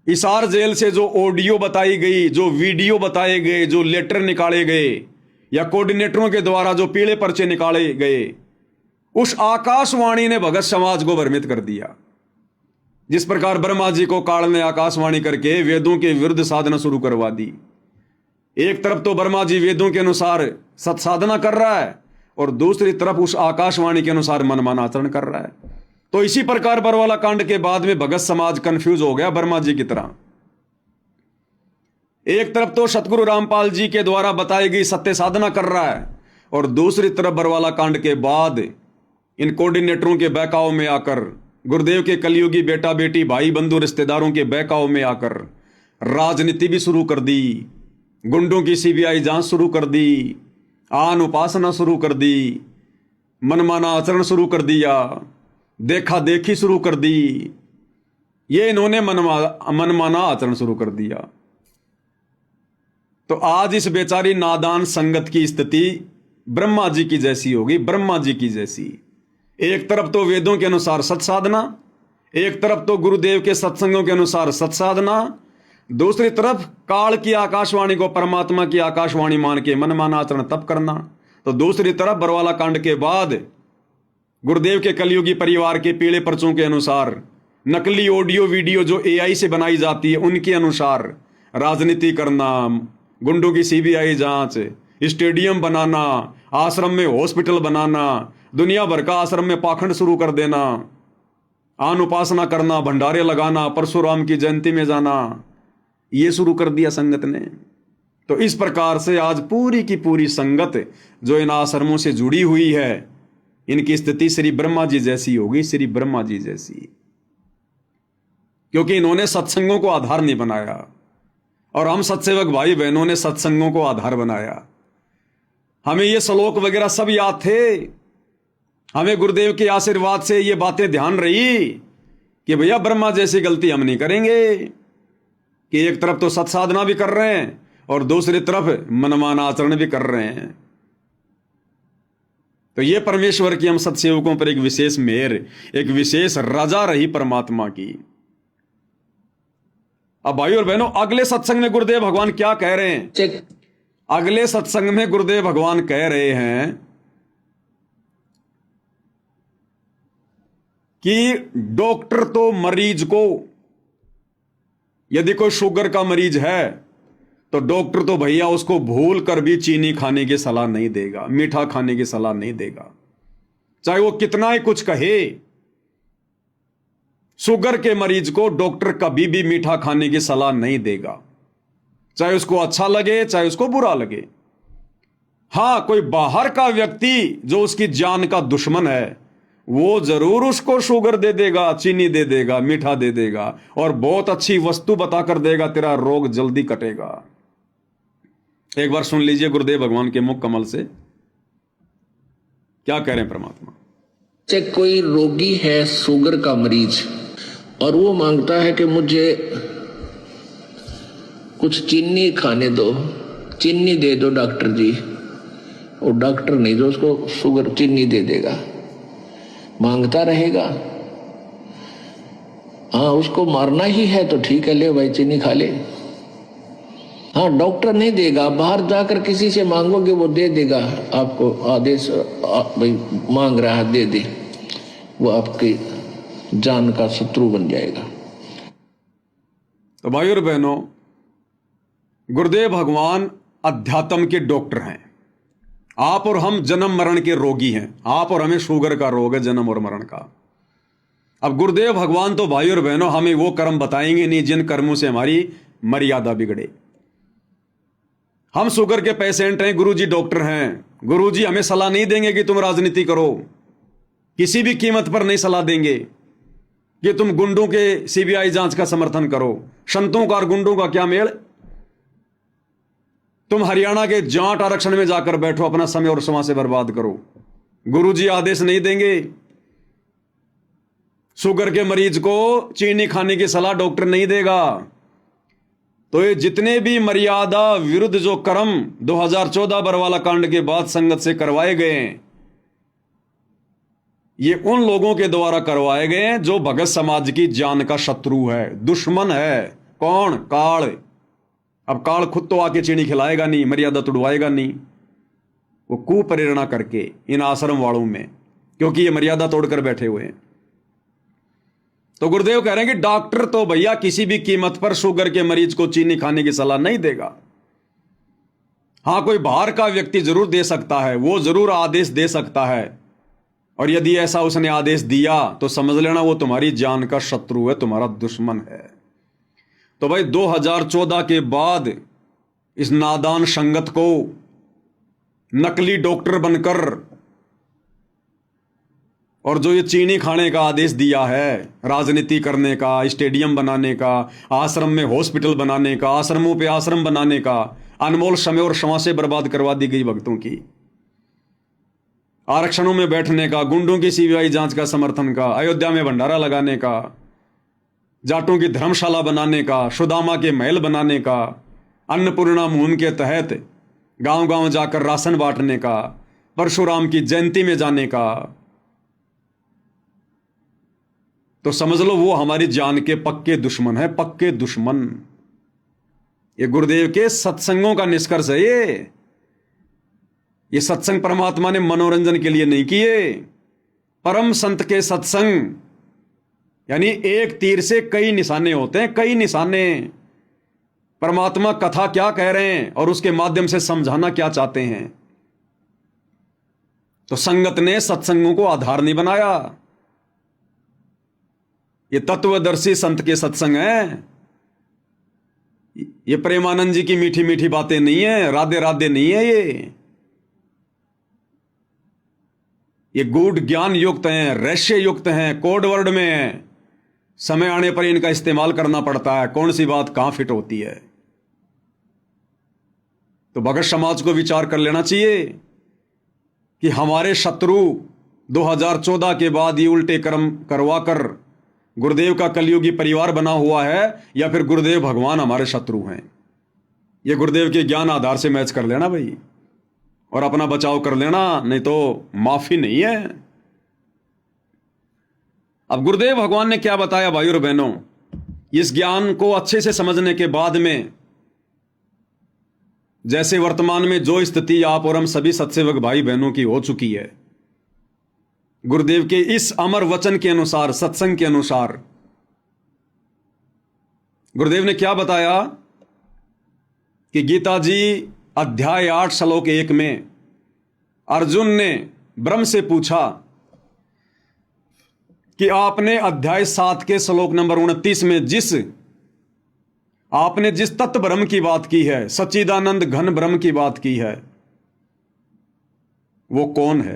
हिसार जेल से जो ऑडियो बताई गई, जो वीडियो बताए गए, जो लेटर निकाले गए या कोऑर्डिनेटरों के द्वारा जो पीले पर्चे निकाले गए, उस आकाशवाणी ने भगत समाज को भ्रमित कर दिया। जिस प्रकार ब्रह्मा जी को काल ने आकाशवाणी करके वेदों के विरुद्ध साधना शुरू करवा दी। एक तरफ तो ब्रह्मा जी वेदों के अनुसार सत्साधना कर रहा है और दूसरी तरफ उस आकाशवाणी के अनुसार मनमाना आचरण कर रहा है। तो इसी प्रकार बरवाला कांड के बाद में भगत समाज कंफ्यूज हो गया ब्रह्मा जी की तरह। एक तरफ तो सतगुरु रामपाल जी के द्वारा बताई गई सत्य साधना कर रहा है और दूसरी तरफ बरवाला कांड के बाद इन कोऑर्डिनेटरों के बहकाव में आकर, गुरुदेव के कलयुगी बेटा बेटी भाई बंधु रिश्तेदारों के बहकाव में आकर राजनीति भी शुरू कर दी, गुंडों की सीबीआई जांच शुरू कर दी, आन उपासना शुरू कर दी, मनमाना आचरण शुरू कर दिया, देखा देखी शुरू कर दी। ये इन्होंने मनमाना आचरण शुरू कर दिया। तो आज इस बेचारी नादान संगत की स्थिति ब्रह्मा जी की जैसी होगी, ब्रह्मा जी की जैसी। एक तरफ तो वेदों के अनुसार सत्साधना, एक तरफ तो गुरुदेव के सत्संगों के अनुसार सत्साधना, दूसरी तरफ काल की आकाशवाणी को परमात्मा की आकाशवाणी मान के मनमाना आचरण तप करना। तो दूसरी तरफ बरवाला कांड के बाद गुरुदेव के कलयुगी परिवार के पीले पर्चों के अनुसार नकली ऑडियो वीडियो जो एआई से बनाई जाती है उनके अनुसार राजनीति करना, गुंडों की सीबीआई जांच, स्टेडियम बनाना, आश्रम में हॉस्पिटल बनाना, दुनिया भर का आश्रम में पाखंड शुरू कर देना, आन उपासना करना, भंडारे लगाना, परशुराम की जयंती में जाना, ये शुरू कर दिया संगत ने। तो इस प्रकार से आज पूरी की पूरी संगत जो इन आश्रमों से जुड़ी हुई है, इनकी स्थिति श्री ब्रह्मा जी जैसी होगी, श्री ब्रह्मा जी जैसी। क्योंकि इन्होंने सत्संगों को आधार नहीं बनाया और हम सत्सेवक भाई बहनों ने सत्संगों को आधार बनाया। हमें ये श्लोक वगैरह सब याद थे, हमें गुरुदेव के आशीर्वाद से ये बातें ध्यान रही कि भैया ब्रह्मा जैसी गलती हम नहीं करेंगे, कि एक तरफ तो सत्साधना भी कर रहे हैं और दूसरी तरफ मनमाना आचरण भी कर रहे हैं। तो ये परमेश्वर की हम सत्सेवकों पर एक विशेष मेहर, एक विशेष रजा रही परमात्मा की। अब भाई और बहनों, अगले सत्संग में गुरुदेव भगवान क्या कह रहे हैं? अगले सत्संग में गुरुदेव भगवान कह रहे हैं कि डॉक्टर तो मरीज को, यदि कोई शुगर का मरीज है तो डॉक्टर तो भैया उसको भूल कर भी चीनी खाने की सलाह नहीं देगा, मीठा खाने की सलाह नहीं देगा, चाहे वो कितना ही कुछ कहे। शुगर के मरीज को डॉक्टर कभी भी मीठा खाने की सलाह नहीं देगा, चाहे उसको अच्छा लगे चाहे उसको बुरा लगे। हां, कोई बाहर का व्यक्ति जो उसकी जान का दुश्मन है वो जरूर उसको शुगर दे देगा, चीनी दे देगा, मीठा दे देगा और बहुत अच्छी वस्तु बताकर देगा, तेरा रोग जल्दी कटेगा। एक बार सुन लीजिए गुरुदेव भगवान के मुख कमल से क्या कह रहे हैं परमात्मा। चाहे कोई रोगी है, शुगर का मरीज, और वो मांगता है कि मुझे कुछ चीनी खाने दो, चीनी दे दो डॉक्टर जी, वो डॉक्टर नहीं जो उसको शुगर चीनी दे देगा, मांगता रहेगा। हाँ, उसको मारना ही है तो ठीक है, ले भाई चीनी खा ले। हाँ, डॉक्टर नहीं देगा, बाहर जाकर किसी से मांगोगे वो दे देगा आपको आदेश, भाई मांग रहा है दे दे, वो आपकी जान का शत्रु बन जाएगा। तो भाई और बहनों, गुरुदेव भगवान अध्यात्म के डॉक्टर हैं। आप और हम जन्म मरण के रोगी हैं। आप और हमें शुगर का रोग है, जन्म और मरण का। अब गुरुदेव भगवान तो भाई और बहनों हमें वो कर्म बताएंगे नहीं जिन कर्मों से हमारी मर्यादा बिगड़े। हम शुगर के पेशेंट हैं, गुरुजी डॉक्टर हैं। गुरुजी हमें सलाह नहीं देंगे कि तुम राजनीति करो, किसी भी कीमत पर नहीं सलाह देंगे कि तुम गुंडों के सीबीआई जांच का समर्थन करो। संतों का और गुंडों का क्या मेल? तुम हरियाणा के जाट आरक्षण में जाकर बैठो, अपना समय और समय से बर्बाद करो। गुरुजी आदेश नहीं देंगे। शुगर के मरीज को चीनी खाने की सलाह डॉक्टर नहीं देगा। तो ये जितने भी मर्यादा विरुद्ध जो कर्म 2014 बरवाला कांड के बाद संगत से करवाए गए हैं, ये उन लोगों के द्वारा करवाए गए हैं जो भगत समाज की जान का शत्रु है, दुश्मन है। कौन? काल। अब काल खुद तो आके चीनी खिलाएगा नहीं, मर्यादा तुड़वाएगा नहीं, वो कुप्रेरणा करके इन आश्रम वालों में, क्योंकि ये मर्यादा तोड़कर बैठे हुए हैं। तो गुरुदेव कह रहे हैं कि डॉक्टर तो भैया किसी भी कीमत पर शुगर के मरीज को चीनी खाने की सलाह नहीं देगा। हां, कोई बाहर का व्यक्ति जरूर दे सकता है, वो जरूर आदेश दे सकता है, और यदि ऐसा उसने आदेश दिया तो समझ लेना वो तुम्हारी जान का शत्रु है, तुम्हारा दुश्मन है। तो भाई 2014 के बाद इस नादान संगत को नकली डॉक्टर बनकर और जो ये चीनी खाने का आदेश दिया है, राजनीति करने का, स्टेडियम बनाने का, आश्रम में हॉस्पिटल बनाने का, आश्रमों पे आश्रम बनाने का, अनमोल समय और श्वासें बर्बाद करवा दी गई भक्तों की, आरक्षणों में बैठने का, गुंडों की सीबीआई जांच का समर्थन का, अयोध्या में भंडारा लगाने का, जाटों की धर्मशाला बनाने का, सुदामा के महल बनाने का, अन्नपूर्णा मुहिम के तहत गांव गांव जाकर राशन बांटने का, परशुराम की जयंती में जाने का, तो समझ लो वो हमारी जान के पक्के दुश्मन है, पक्के दुश्मन। ये गुरुदेव के सत्संगों का निष्कर्ष है। ये सत्संग परमात्मा ने मनोरंजन के लिए नहीं किए। परम संत के सत्संग यानी एक तीर से कई निशाने होते हैं, कई निशाने। परमात्मा कथा क्या कह रहे हैं और उसके माध्यम से समझाना क्या चाहते हैं। तो संगत ने सत्संगों को आधार नहीं बनाया। ये तत्वदर्शी संत के सत्संग हैं। ये प्रेमानंद जी की मीठी मीठी बातें नहीं है, राधे राधे नहीं है। ये गूढ़ ज्ञान युक्त हैं, रहस्य युक्त हैं, कोड वर्ड में हैं। समय आने पर इनका इस्तेमाल करना पड़ता है, कौन सी बात कहां फिट होती है। तो भगत समाज को विचार कर लेना चाहिए कि हमारे शत्रु 2014 के बाद ये उल्टे कर्म करवाकर गुरुदेव का कलयुगी परिवार बना हुआ है, या फिर गुरुदेव भगवान हमारे शत्रु हैं। ये गुरुदेव के ज्ञान आधार से मैच कर लेना भाई, और अपना बचाव कर लेना, नहीं तो माफी नहीं है। अब गुरुदेव भगवान ने क्या बताया भाई और बहनों, इस ज्ञान को अच्छे से समझने के बाद में, जैसे वर्तमान में जो स्थिति आप और हम सभी सत्सेवक भाई बहनों की हो चुकी है, गुरुदेव के इस अमर वचन के अनुसार, सत्संग के अनुसार, गुरुदेव ने क्या बताया कि गीता जी अध्याय 8 श्लोक 1 में अर्जुन ने ब्रह्म से पूछा कि आपने अध्याय 7 के श्लोक नंबर 29 में आपने जिस तत्व ब्रह्म की बात की है, सच्चिदानंद घन ब्रह्म की बात की है, वो कौन है?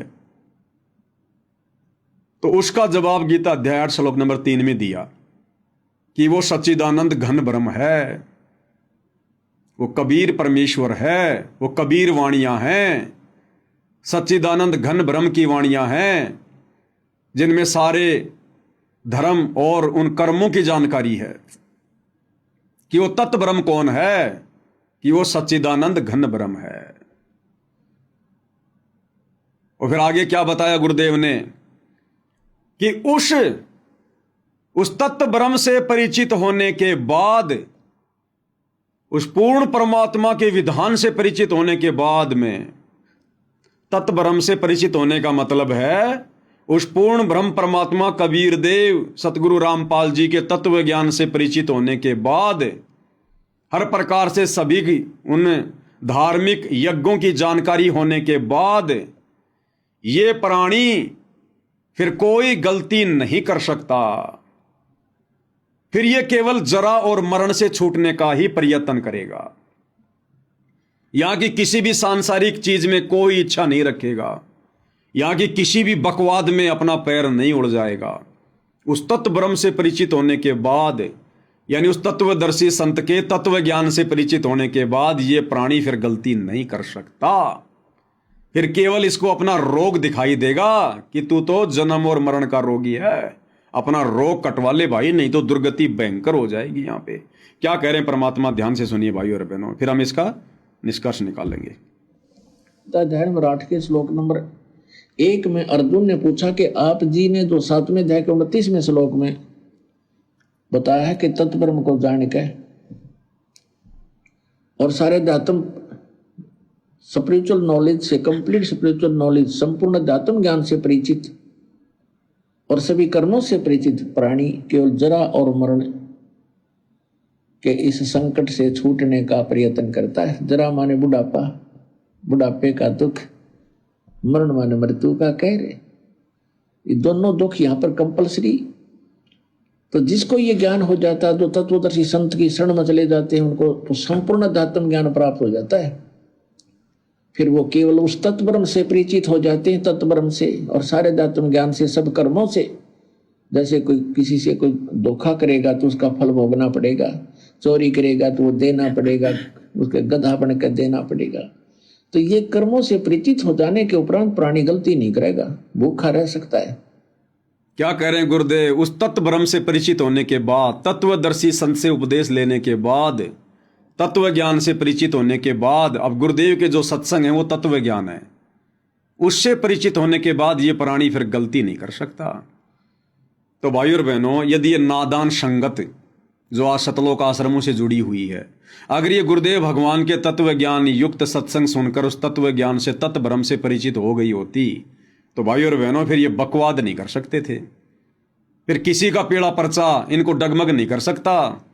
तो उसका जवाब गीता अध्याय 8 श्लोक नंबर 3 में दिया कि वो सच्चिदानंद घन ब्रह्म है, वो कबीर परमेश्वर है, वो कबीर वाणियां हैं, सच्चिदानंद घन ब्रह्म की वाणियां हैं, जिनमें सारे धर्म और उन कर्मों की जानकारी है। कि वो तत्व ब्रह्म कौन है? कि वो सच्चिदानंद घन ब्रह्म है। और फिर आगे क्या बताया गुरुदेव ने कि उस तत्व ब्रह्म से परिचित होने के बाद, उस पूर्ण परमात्मा के विधान से परिचित होने के बाद में, तत्व ब्रह्म से परिचित होने का मतलब है उस पूर्ण ब्रह्म परमात्मा कबीर देव सतगुरु रामपाल जी के तत्व ज्ञान से परिचित होने के बाद, हर प्रकार से सभी की उन धार्मिक यज्ञों की जानकारी होने के बाद, ये प्राणी फिर कोई गलती नहीं कर सकता। फिर ये केवल जरा और मरण से छूटने का ही प्रयत्न करेगा। यहां की किसी भी सांसारिक चीज में कोई इच्छा नहीं रखेगा, यहां की किसी भी बकवाद में अपना पैर नहीं उड़ जाएगा। उस तत्व ब्रह्म से परिचित होने के बाद, यानी उस तत्वदर्शी संत के तत्व ज्ञान से परिचित होने के बाद, ये प्राणी फिर गलती नहीं कर सकता। फिर केवल इसको अपना रोग दिखाई देगा कि तू तो जन्म और मरण का रोगी है, अपना रोग कटवा ले भाई, नहीं तो दुर्गति भयंकर हो जाएगी। यहां पे क्या कह रहे हैं परमात्मा, ध्यान से सुनिए भाई और बहनों, फिर हम इसका निष्कर्ष निकालेंगे। अध्याय नंबर 8 के श्लोक नंबर 1 में अर्जुन ने पूछा कि आप जी ने जो 7वें अध्याय के 29वें श्लोक में बताया है कि तत्ब्रह्म को जान के और सारे अध्यात्म स्पिरिचुअल नॉलेज से, कंप्लीट स्पिरिचुअल नॉलेज, संपूर्ण अध्यात्म ज्ञान से परिचित और सभी कर्मों से परिचित प्राणी केवल जरा और मरण के इस संकट से छूटने का प्रयत्न करता है। जरा माने बुढ़ापा, बुढ़ापे का दुख, मरण माने मृत्यु का कहर। ये दोनों दुख यहाँ पर कंपलसरी। तो जिसको ये ज्ञान हो जाता है, जो तत्वदर्शी संत की शरण में चले जाते हैं, उनको तो संपूर्ण अध्यात्म ज्ञान प्राप्त हो जाता है। फिर वो केवल उस तत्ब्रह्म से परिचित हो जाते हैं, तत्ब्रह्म से और सारे अध्यात्म ज्ञान से, सब कर्मों से। जैसे कोई किसी से कोई धोखा करेगा तो उसका फल भोगना पड़ेगा, चोरी करेगा तो वो देना पड़ेगा, उसके गधा बन कर देना पड़ेगा। तो ये कर्मों से परिचित हो जाने के उपरांत प्राणी गलती नहीं करेगा, भूखा रह सकता है। क्या कह रहे हैं गुरुदेव, उस तत्व ब्रह्म से परिचित होने के बाद, तत्वदर्शी संत से उपदेश लेने के बाद, तत्व ज्ञान से परिचित होने के बाद, अब गुरुदेव के जो सत्संग है वो तत्व ज्ञान है, उससे परिचित होने के बाद ये प्राणी फिर गलती नहीं कर सकता। तो भाई और बहनों, यदि ये नादान संगत जो आज सतलोक आश्रमों से जुड़ी हुई है, अगर ये गुरुदेव भगवान के तत्व ज्ञान युक्त सत्संग सुनकर उस तत्व ज्ञान से, तत्व ब्रह्म से परिचित हो गई होती, तो भाई और बहनों फिर ये बकवाद नहीं कर सकते थे। फिर किसी का पेड़ा पर्चा इनको डगमग नहीं कर सकता,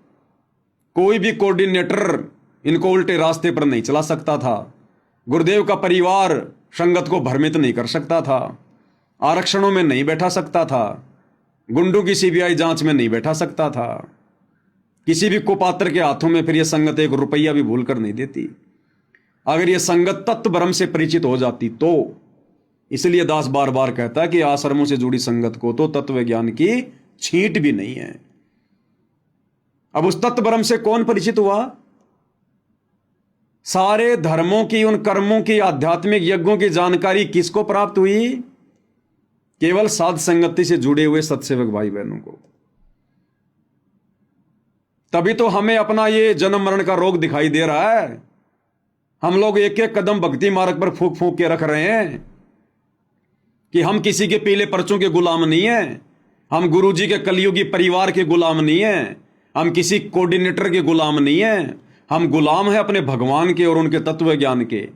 कोई भी कोऑर्डिनेटर इनको उल्टे रास्ते पर नहीं चला सकता था, गुरुदेव का परिवार संगत को भ्रमित नहीं कर सकता था, आरक्षणों में नहीं बैठा सकता था, गुंडों की सीबीआई जांच में नहीं बैठा सकता था, किसी भी कुपात्र के हाथों में फिर यह संगत 1 रुपया भी भूल कर नहीं देती, अगर यह संगत तत्व ब्रह्म से परिचित हो जाती तो। इसलिए दास बार बार कहता है कि आश्रमों से जुड़ी संगत को तो तत्व ज्ञान की छींट भी नहीं है। अब उस तत्व ब्रह्म से कौन परिचित हुआ? सारे धर्मों की, उन कर्मों की, आध्यात्मिक यज्ञों की जानकारी किसको प्राप्त हुई? केवल साध संगति से जुड़े हुए सत्सेवक भाई बहनों को। तभी तो हमें अपना ये जन्म मरण का रोग दिखाई दे रहा है। हम लोग एक एक कदम भक्ति मार्ग पर फूंक फूंक के रख रहे हैं कि हम किसी के पीले पर्चों के गुलाम नहीं हैं, हम गुरुजी के कलयुगी परिवार के गुलाम नहीं हैं, हम किसी कोऑर्डिनेटर के गुलाम नहीं हैं, हम गुलाम हैं अपने भगवान के और उनके तत्व ज्ञान के।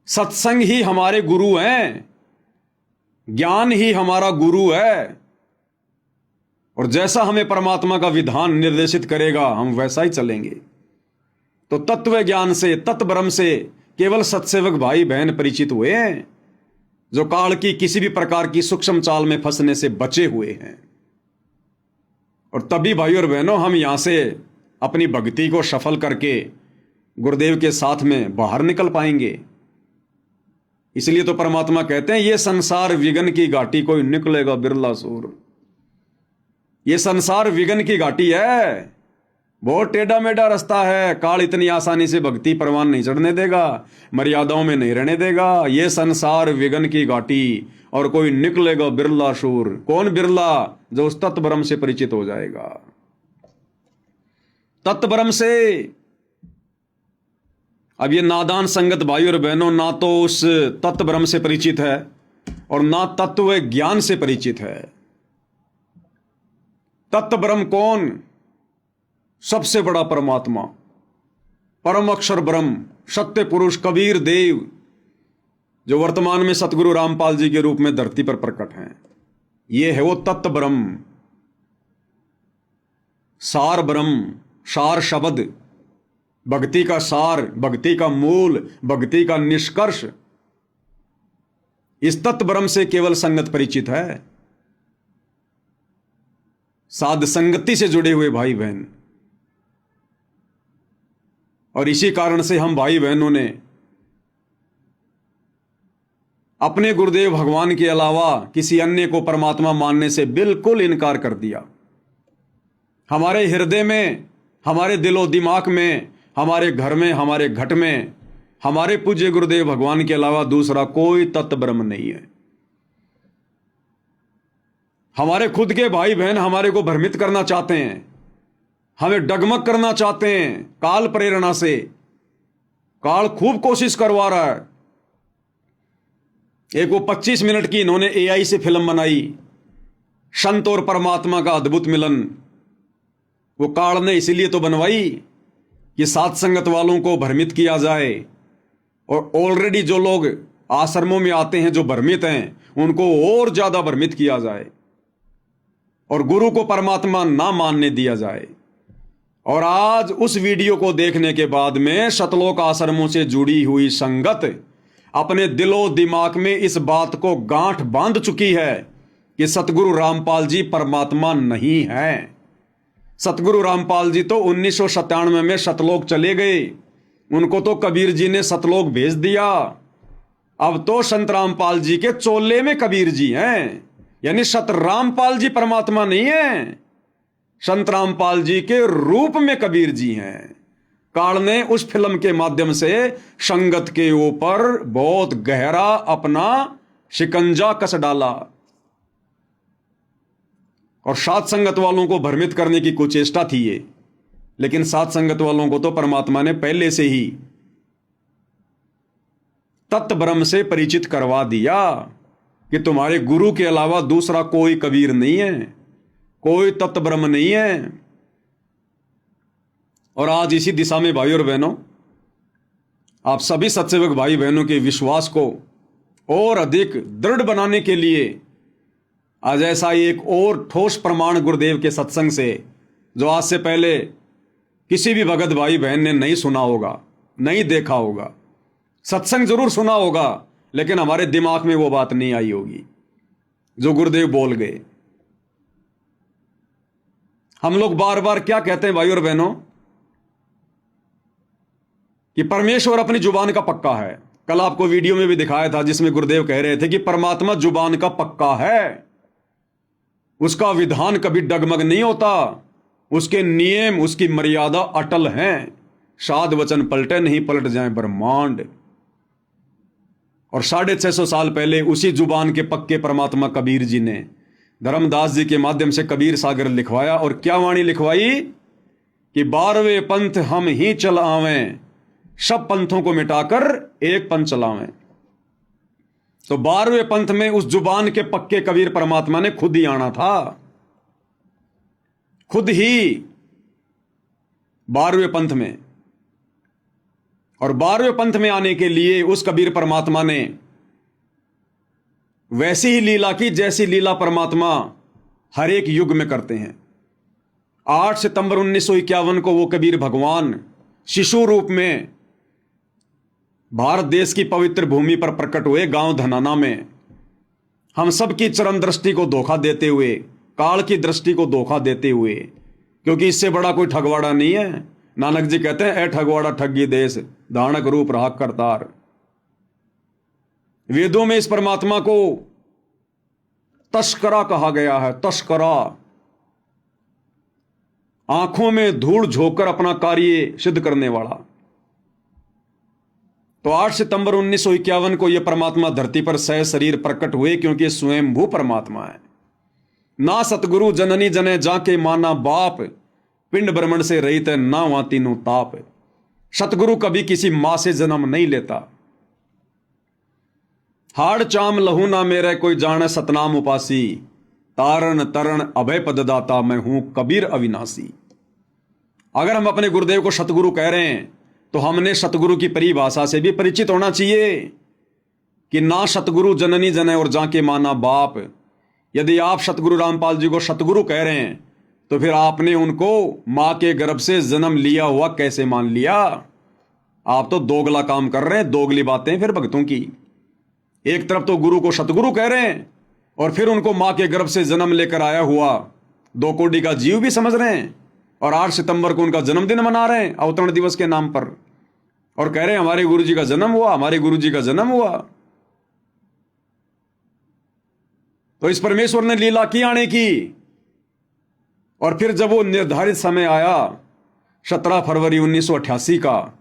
सत्संग ही हमारे गुरु हैं, ज्ञान ही हमारा गुरु है, और जैसा हमें परमात्मा का विधान निर्देशित करेगा हम वैसा ही चलेंगे। तो तत्व ज्ञान से, तत्व ब्रह्म से केवल सत्सेवक भाई बहन परिचित हुए हैं, जो काल की किसी भी प्रकार की सूक्ष्म चाल में फंसने से बचे हुए हैं। और तभी भाई और बहनों हम यहां से अपनी भक्ति को सफल करके गुरुदेव के साथ में बाहर निकल पाएंगे। इसलिए तो परमात्मा कहते हैं, ये संसार विघ्न की घाटी कोई निकलेगा बिरला सूर। ये संसार विघ्न की घाटी है, बहुत टेढ़ा मेढ़ा रास्ता है, काल इतनी आसानी से भक्ति परवान नहीं चढ़ने देगा, मर्यादाओं में नहीं रहने देगा। ये संसार विघ्न की घाटी और कोई निकलेगा बिरला शूर। कौन बिरला? जो उस तत्व ब्रह्म से परिचित हो जाएगा। तत्व ब्रह्म से अब ये नादान संगत भाई और बहनों ना तो उस तत्व ब्रह्म से परिचित है और ना तत्व ज्ञान से परिचित है। तत्व ब्रह्म कौन? सबसे बड़ा परमात्मा, परम अक्षर ब्रह्म, सत्य पुरुष कबीर देव, जो वर्तमान में सतगुरु रामपाल जी के रूप में धरती पर प्रकट हैं। ये है वो तत्व ब्रह्म, सार ब्रह्म, सार शब्द, भक्ति का सार, भक्ति का मूल, भक्ति का निष्कर्ष। इस तत्व ब्रह्म से केवल संगत परिचित है, साध संगति से जुड़े हुए भाई बहन। और इसी कारण से हम भाई बहनों ने अपने गुरुदेव भगवान के अलावा किसी अन्य को परमात्मा मानने से बिल्कुल इनकार कर दिया। हमारे हृदय में, हमारे दिलो दिमाग में, हमारे घर में, हमारे घट में हमारे पूज्य गुरुदेव भगवान के अलावा दूसरा कोई तत्व ब्रह्म नहीं है। हमारे खुद के भाई बहन हमारे को भ्रमित करना चाहते हैं, हमें डगमग करना चाहते हैं काल प्रेरणा से। काल खूब कोशिश करवा रहा है। एक वो 25 मिनट की इन्होंने AI से फिल्म बनाई, संत और परमात्मा का अद्भुत मिलन। वो काल ने इसीलिए तो बनवाई कि साथ संगत वालों को भ्रमित किया जाए, और ऑलरेडी जो लोग आश्रमों में आते हैं जो भ्रमित हैं उनको और ज्यादा भ्रमित किया जाए और गुरु को परमात्मा ना मानने दिया जाए। और आज उस वीडियो को देखने के बाद में शतलोक आश्रमों से जुड़ी हुई संगत अपने दिलो दिमाग में इस बात को गांठ बांध चुकी है कि सतगुरु रामपाल जी परमात्मा नहीं है। सतगुरु रामपाल जी तो 1997 में सतलोक चले गए, उनको तो कबीर जी ने सतलोक भेज दिया। अब तो संत रामपाल जी के चोले में कबीर जी हैं, यानी सत रामपाल जी परमात्मा नहीं है, संत रामपाल जी के रूप में कबीर जी हैं। काल ने उस फिल्म के माध्यम से संगत के ऊपर बहुत गहरा अपना शिकंजा कस डाला और साथ संगत वालों को भ्रमित करने की कुचेष्टा थी ये। लेकिन साथ संगत वालों को तो परमात्मा ने पहले से ही तत्व ब्रह्म से परिचित करवा दिया कि तुम्हारे गुरु के अलावा दूसरा कोई कबीर नहीं है, कोई तत्व ब्रह्म नहीं है। और आज इसी दिशा में भाई और बहनों, आप सभी सत्सेवक भाई बहनों के विश्वास को और अधिक दृढ़ बनाने के लिए आज ऐसा ही एक और ठोस प्रमाण गुरुदेव के सत्संग से, जो आज से पहले किसी भी भगत भाई बहन ने नहीं सुना होगा, नहीं देखा होगा, सत्संग जरूर सुना होगा लेकिन हमारे दिमाग में वो बात नहीं आई होगी जो गुरुदेव बोल गए। हम लोग बार बार क्या कहते हैं भाई और बहनों कि परमेश्वर अपनी जुबान का पक्का है। कल आपको वीडियो में भी दिखाया था जिसमें गुरुदेव कह रहे थे कि परमात्मा जुबान का पक्का है, उसका विधान कभी डगमग नहीं होता, उसके नियम, उसकी मर्यादा अटल हैं। साध वचन पलटे नहीं, पलट जाए ब्रह्मांड। और 650 साल पहले उसी जुबान के पक्के परमात्मा कबीर जी ने धर्मदास जी के माध्यम से कबीर सागर लिखवाया। और क्या वाणी लिखवाई कि 12वें पंथ हम ही चल आवें, सब पंथों को मिटाकर एक पंथ चलावें। तो 12वें पंथ में उस जुबान के पक्के कबीर परमात्मा ने खुद ही आना था, खुद ही 12वें पंथ में। और 12वें पंथ में आने के लिए उस कबीर परमात्मा ने वैसी ही लीला की जैसी लीला परमात्मा हर एक युग में करते हैं। 8 सितंबर 1951 को वो कबीर भगवान शिशु रूप में भारत देश की पवित्र भूमि पर प्रकट हुए, गांव धनाना में। हम सब की चरम दृष्टि को धोखा देते हुए, काल की दृष्टि को धोखा देते हुए, क्योंकि इससे बड़ा कोई ठगवाड़ा नहीं है। नानक जी कहते हैं, ए ठगवाड़ा ठगी देश, दानक रूप रहा करतार। वेदों में इस परमात्मा को तस्करा कहा गया है, तस्करा। आंखों में धूल झोंककर अपना कार्य सिद्ध करने वाला। तो 8 सितंबर 1951 को यह परमात्मा धरती पर सह शरीर प्रकट हुए, क्योंकि स्वयंभू परमात्मा है। ना सतगुरु जननी जने जाके माना बाप, पिंड ब्रह्मण से रहित है ना वहां तीनों ताप। सतगुरु कभी किसी मां से जन्म नहीं लेता। हाड़ चाम लहू ना मेरे कोई जाने सतनाम उपासी, तारण तरण अभय पददाता मैं हूं कबीर अविनाशी। अगर हम अपने गुरुदेव को सतगुरु कह रहे हैं तो हमने सतगुरु की परिभाषा से भी परिचित होना चाहिए कि ना सतगुरु जननी जने और जाके माना बाप। यदि आप सतगुरु रामपाल जी को सतगुरु कह रहे हैं तो फिर आपने उनको मां के गर्भ से जन्म लिया हुआ कैसे मान लिया? आप तो दोगला काम कर रहे हैं, दोगली बातें फिर भक्तों की। एक तरफ तो गुरु को सतगुरु कह रहे हैं और फिर उनको मां के गर्भ से जन्म लेकर आया हुआ 2 कोटि का जीव भी समझ रहे हैं और 8 सितंबर को उनका जन्मदिन मना रहे हैं अवतरण दिवस के नाम पर, और कह रहे हैं हमारे गुरु जी का जन्म हुआ, हमारे गुरु जी का जन्म हुआ। तो इस परमेश्वर ने लीला की आने की। और फिर जब वो निर्धारित समय आया 17 फरवरी 1988 का,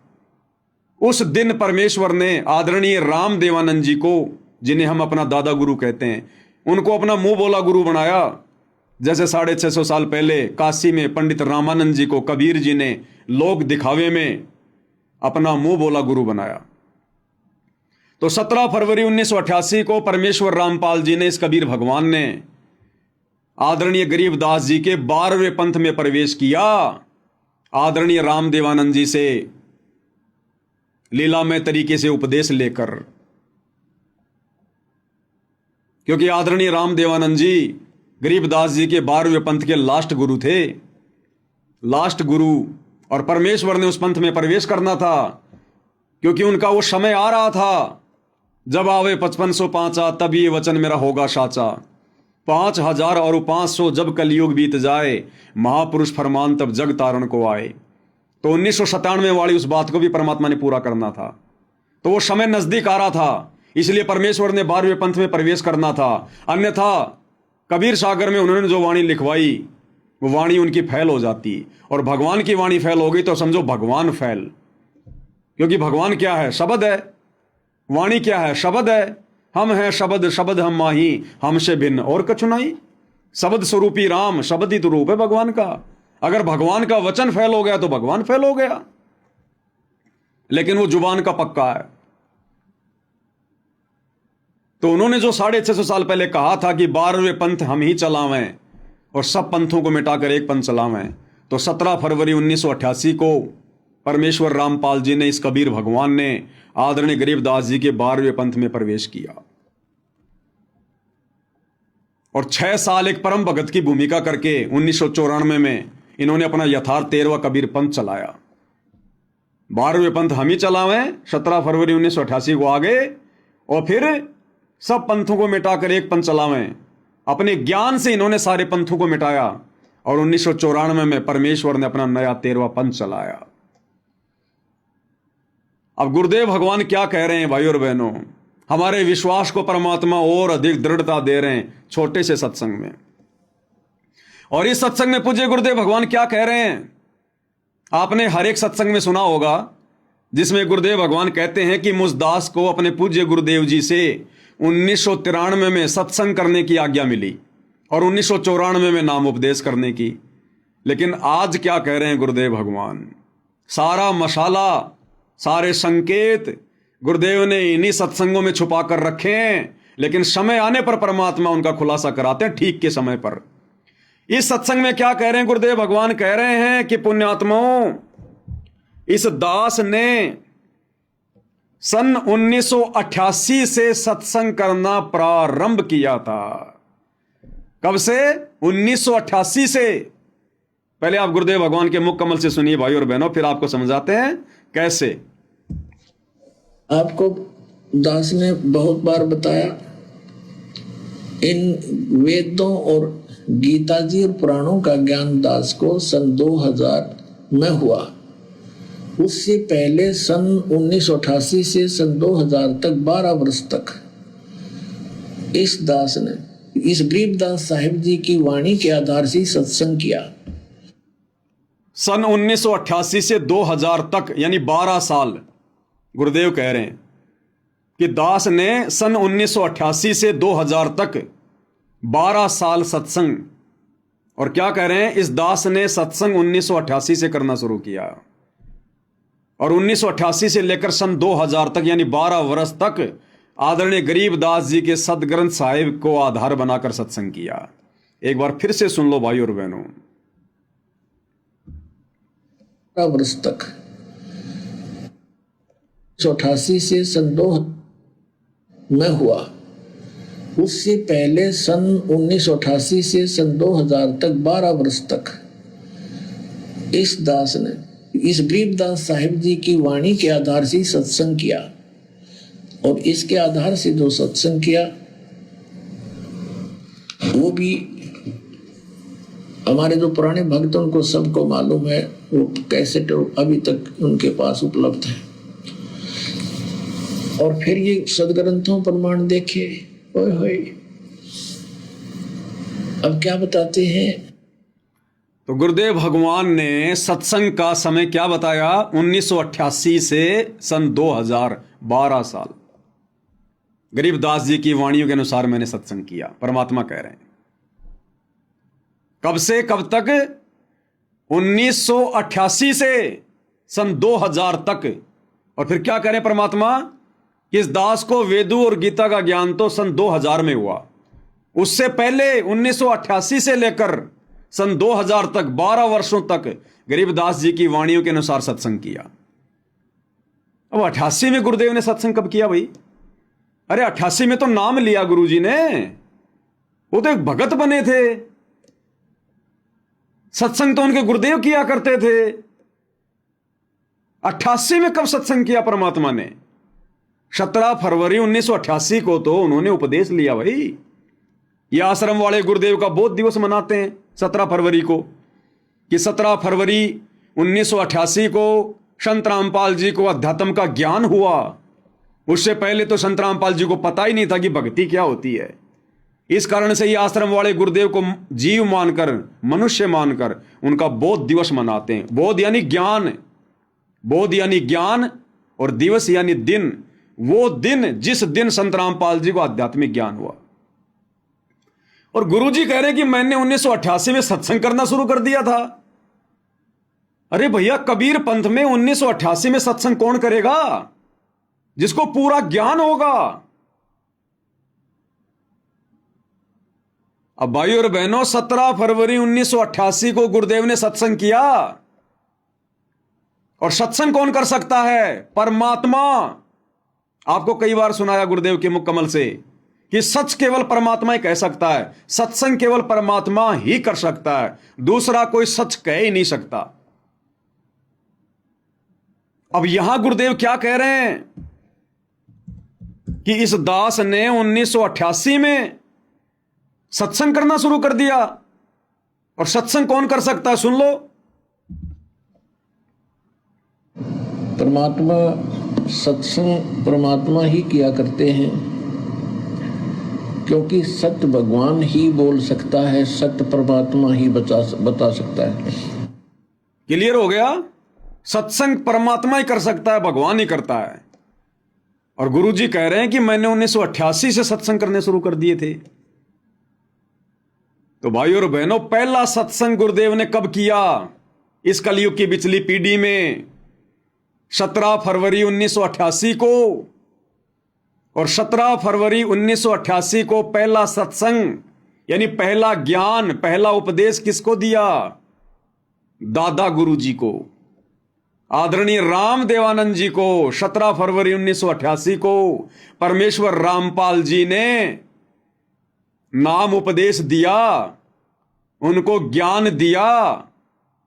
उस दिन परमेश्वर ने आदरणीय राम देवानंद जी को, जिन्हें हम अपना दादा गुरु कहते हैं, उनको अपना मुंह बोला गुरु बनाया। जैसे 650 साल पहले काशी में पंडित रामानंद जी को कबीर जी ने लोक दिखावे में अपना मुंह बोला गुरु बनाया। तो 17 फरवरी 1988 को परमेश्वर रामपाल जी ने, इस कबीर भगवान ने, आदरणीय गरीबदास जी के 12वें पंथ में प्रवेश किया। आदरणीय राम देवानंद जी से लीलामय तरीके से उपदेश लेकर, क्योंकि आदरणीय राम देवानंद जी गरीबदास जी के 12वें पंथ के लास्ट गुरु थे, लास्ट गुरु। और परमेश्वर ने उस पंथ में प्रवेश करना था क्योंकि उनका वो समय आ रहा था, जब आवे 5505 तब ये वचन मेरा होगा साचा, 5000 और 500 जब कलयुग बीत जाए, महापुरुष फरमान तब जग तारण को आए। तो 1997 वाली उस बात को भी परमात्मा ने पूरा करना था। तो वो समय नजदीक आ रहा था, इसलिए परमेश्वर ने 12वें पंथ में प्रवेश करना था। अन्यथा कबीर सागर में उन्होंने जो वाणी लिखवाई वो वाणी उनकी फैल हो जाती, और भगवान की वाणी फैल हो गई तो समझो भगवान फैल। क्योंकि भगवान क्या है? शब्द है। वाणी क्या है? शब्द है। हम हैं शब्द, शब्द हम माही, हमसे भिन्न और कछु नहीं। शब्द स्वरूपी राम, शब्द ही तो रूप है भगवान का। अगर भगवान का वचन फैल हो गया तो भगवान फैल हो गया, लेकिन वो जुबान का पक्का है। तो उन्होंने जो 650 साल पहले कहा था कि 12वें पंथ हम ही चलावें और सब पंथों को मिटाकर एक पंथ चलावें, तो 17 फरवरी 1988 को परमेश्वर रामपाल जी ने, इस कबीर भगवान ने, आदरणीय गरीबदास जी के 12वें पंथ में प्रवेश किया। और 6 साल एक परम भगत की भूमिका करके 1994 में इन्होंने अपना यथार्थ 13वां कबीर पंथ चलाया। 12वें पंथ हम ही चलावें, 17 फरवरी 1988 को आगे, और फिर सब पंथों को मिटाकर एक पंथ चलावें। अपने ज्ञान से इन्होंने सारे पंथों को मिटाया और 1994 में परमेश्वर ने अपना नया 13वां पंथ चलाया। अब गुरुदेव भगवान क्या कह रहे हैं भाई और बहनों? हमारे विश्वास को परमात्मा और अधिक दृढ़ता दे रहे हैं छोटे से सत्संग में। और इस सत्संग में पूज्य गुरुदेव भगवान क्या कह रहे हैं? आपने हर एक सत्संग में सुना होगा जिसमें गुरुदेव भगवान कहते हैं कि मुझ दास को अपने पूज्य गुरुदेव जी से 1993 में सत्संग करने की आज्ञा मिली और 1994 में नाम उपदेश करने की। लेकिन आज क्या कह रहे हैं गुरुदेव भगवान? सारा मसाला, सारे संकेत गुरुदेव ने इन्हीं सत्संगों में छुपा कर रखे हैं, लेकिन समय आने पर परमात्मा उनका खुलासा कराते हैं ठीक के समय पर। इस सत्संग में क्या कह रहे हैं गुरुदेव भगवान? कह रहे हैं कि पुण्यात्माओं, इस दास ने सन 1988 से सत्संग करना प्रारंभ किया था। कब से? 1988 से। पहले आप गुरुदेव भगवान के मुख कमल से सुनिए भाई और बहनों, फिर आपको समझाते हैं कैसे। आपको दास ने बहुत बार बताया, इन वेदों और गीता जी और पुराणों का ज्ञान दास को सन 2000 में हुआ। उससे पहले सन 1988 से सन 2000 तक 12 वर्ष तक इस दास ने, इस गरीबदास साहिब जी की वाणी के आधार से सत्संग किया। सन 1988 से 2000 तक यानी 12 साल गुरुदेव कह रहे हैं कि दास ने सन 1988 से 2000 तक 12 साल सत्संग। और क्या कह रहे हैं? इस दास ने सत्संग 1988 से करना शुरू किया और 1988 से लेकर सन 2000 तक यानी 12 वर्ष तक आदरणीय गरीबदास जी के सदग्रंथ साहिब को आधार बनाकर सत्संग किया। एक बार फिर से सुन लो भाई और बहनों। 12 वर्ष तक 1988 से सन 2000 में हुआ। उससे पहले सन 1988 से सन 2000 तक 12 वर्ष तक इस दास ने इस गरीबदास साहिब जी की वाणी के आधार से सत्संग किया, और इसके आधार से जो सत्संग किया वो भी हमारे जो पुराने भक्त उनको सबको मालूम है, वो कैसेट अभी तक उनके पास उपलब्ध है। और फिर ये सदग्रंथों प्रमाण देखे, ओए होए, अब क्या बताते हैं। तो गुरुदेव भगवान ने सत्संग का समय क्या बताया? 1988 से सन 2000, 12 साल गरीबदास जी की वाणियों के अनुसार मैंने सत्संग किया। परमात्मा कह रहे हैं कब से कब तक? 1988 से सन 2000 तक। और फिर क्या करें परमात्मा कि इस दास को वेदों और गीता का ज्ञान तो सन 2000 में हुआ। उससे पहले 1988 से लेकर सन 2000 तक 12 वर्षों तक गरीबदास जी की वाणियों के अनुसार सत्संग किया। अब 88 में गुरुदेव ने सत्संग कब किया भाई? अरे 88 में तो नाम लिया गुरुजी ने, वो तो एक भगत बने थे। सत्संग तो उनके गुरुदेव किया करते थे। 88 में कब सत्संग किया परमात्मा ने? 17 फरवरी 1988 को तो उन्होंने उपदेश लिया भाई। ये आश्रम वाले गुरुदेव का बोध दिवस मनाते हैं 17 फरवरी को, कि 17 फरवरी 1988 को संत रामपाल जी को अध्यात्म का ज्ञान हुआ। उससे पहले तो संत रामपाल जी को पता ही नहीं था कि भक्ति क्या होती है। इस कारण से ये आश्रम वाले गुरुदेव को जीव मानकर, मनुष्य मानकर उनका बोध दिवस मनाते हैं। बोध यानी ज्ञान, बोध यानी ज्ञान, और दिवस यानी दिन। वो दिन जिस दिन संत रामपाल जी को आध्यात्मिक ज्ञान हुआ। और गुरुजी कह रहे हैं कि मैंने 1988 में सत्संग करना शुरू कर दिया था। अरे भैया, कबीर पंथ में 1988 में सत्संग कौन करेगा? जिसको पूरा ज्ञान होगा। अब भाई और बहनों, 17 फरवरी 1988 को गुरुदेव ने सत्संग किया। और सत्संग कौन कर सकता है? परमात्मा। आपको कई बार सुनाया गुरुदेव के मुख कमल से कि सच केवल परमात्मा ही कह सकता है, सत्संग केवल परमात्मा ही कर सकता है, दूसरा कोई सच कह ही नहीं सकता। अब यहां गुरुदेव क्या कह रहे हैं कि इस दास ने 1988 में सत्संग करना शुरू कर दिया। और सत्संग कौन कर सकता है? सुन लो। परमात्मा, सत्संग परमात्मा ही किया करते हैं, क्योंकि सत्य भगवान ही बोल सकता है, सत्य परमात्मा ही बता सकता है। क्लियर हो गया? सत्संग परमात्मा ही कर सकता है, भगवान ही करता है। और गुरुजी कह रहे हैं कि मैंने 1988 से सत्संग करने शुरू कर दिए थे। तो भाई और बहनों, पहला सत्संग गुरुदेव ने कब किया? इस कलयुग की बिचली पीढ़ी में 17 फरवरी 1988 को। और 17 फरवरी 1988 को पहला सत्संग यानी पहला ज्ञान, पहला उपदेश किसको दिया? दादा गुरुजी को, आदरणीय राम देवानंद जी को। 17 फरवरी 1988 को परमेश्वर रामपाल जी ने नाम उपदेश दिया, उनको ज्ञान दिया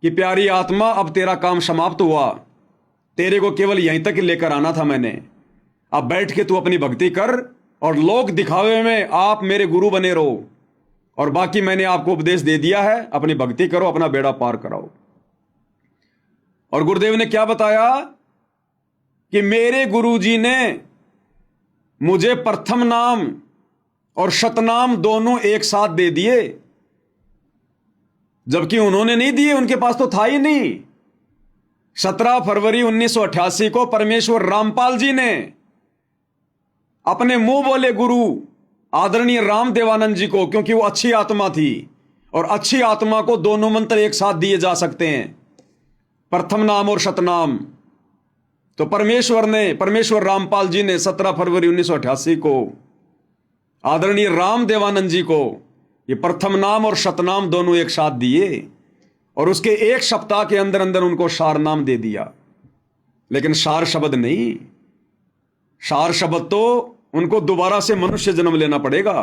कि प्यारी आत्मा, अब तेरा काम समाप्त हुआ, तेरे को केवल यहीं तक लेकर आना था मैंने। अब बैठ के तू अपनी भक्ति कर और लोक दिखावे में आप मेरे गुरु बने रहो, और बाकी मैंने आपको उपदेश दे दिया है, अपनी भक्ति करो, अपना बेड़ा पार कराओ। और गुरुदेव ने क्या बताया कि मेरे गुरुजी ने मुझे प्रथम नाम और शतनाम दोनों एक साथ दे दिए, जबकि उन्होंने नहीं दिए, उनके पास तो था ही नहीं। 17 फरवरी 1988 को परमेश्वर रामपाल जी ने अपने मुंह बोले गुरु आदरणीय राम देवानंद जी को, क्योंकि वो अच्छी आत्मा थी, और अच्छी आत्मा को दोनों मंत्र एक साथ दिए जा सकते हैं, प्रथम नाम और शतनाम। तो परमेश्वर रामपाल जी ने 17 फरवरी 1988 को आदरणीय राम देवानंद जी को ये प्रथम नाम और शतनाम दोनों एक साथ दिए और उसके एक सप्ताह के अंदर अंदर उनको सार नाम दे दिया। लेकिन सार शब्द नहीं, सार शब्द तो उनको दोबारा से मनुष्य जन्म लेना पड़ेगा।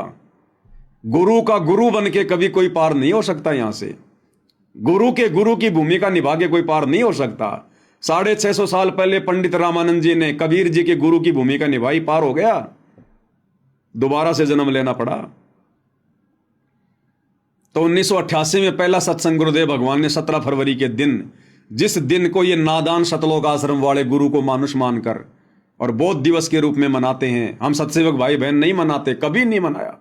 गुरु का गुरु बन के कभी कोई पार नहीं हो सकता। यहां से गुरु की भूमिका निभा के कोई पार नहीं हो सकता। 650 साल पहले पंडित रामानंद जी ने कबीर जी के गुरु की भूमिका निभाई, पार हो गया, दोबारा से जन्म लेना पड़ा। तो 1988 में पहला सत्संग गुरुदेव भगवान ने 17 फरवरी के दिन, जिस दिन को ये नादान सतलोक आश्रम वाले गुरु को मानुष मानकर और बौद्ध दिवस के रूप में मनाते हैं, हम सत्सेवक भाई बहन नहीं मनाते, कभी नहीं मनाया।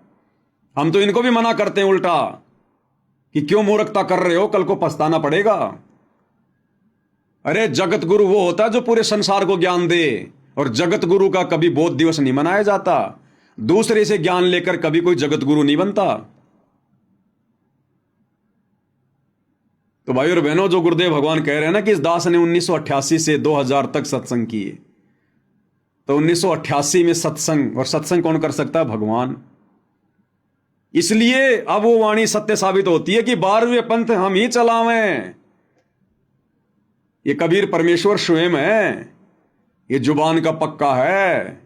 हम तो इनको भी मना करते हैं उल्टा कि क्यों मूर्खता कर रहे हो, कल को पछताना पड़ेगा। अरे जगत गुरु वो होता है जो पूरे संसार को ज्ञान दे, और जगत गुरु का कभी बौद्ध दिवस नहीं मनाया जाता। दूसरे से ज्ञान लेकर कभी कोई जगत गुरु नहीं बनता। तो भाई और बहनों, जो गुरुदेव भगवान कह रहे हैं ना कि इस दास ने 1988 से 2000 तक सत्संग किए, तो 1988 में सत्संग, और सत्संग कौन कर सकता है? भगवान। इसलिए अब वो वाणी सत्य साबित होती है कि 12वें पंथ हम ही चलावें। ये कबीर परमेश्वर स्वयं है, ये जुबान का पक्का है।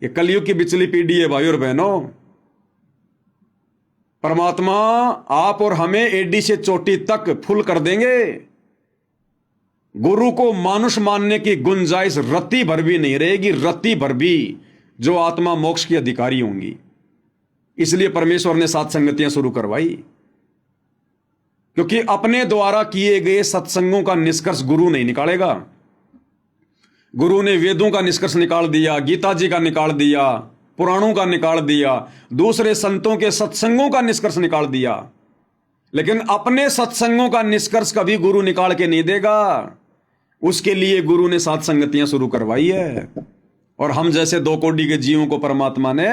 ये कलयुग की बिचली पीढ़ी है भाई और बहनों। परमात्मा आप और हमें एडी से चोटी तक फुल कर देंगे। गुरु को मानुष मानने की गुंजाइश रत्ती भर भी नहीं रहेगी, रत्ती भर भी, जो आत्मा मोक्ष की अधिकारी होंगी। इसलिए परमेश्वर ने सात संगतियां शुरू करवाई, क्योंकि अपने द्वारा किए गए सत्संगों का निष्कर्ष गुरु नहीं निकालेगा। गुरु ने वेदों का निष्कर्ष निकाल दिया, गीता जी का निकाल दिया, पुराणों का निकाल दिया, दूसरे संतों के सत्संगों का निष्कर्ष निकाल दिया, लेकिन अपने सत्संगों का निष्कर्ष कभी गुरु निकाल के नहीं देगा। उसके लिए गुरु ने सात संगतियां शुरू करवाई है, और हम जैसे 2 कोटि के जीवों को परमात्मा ने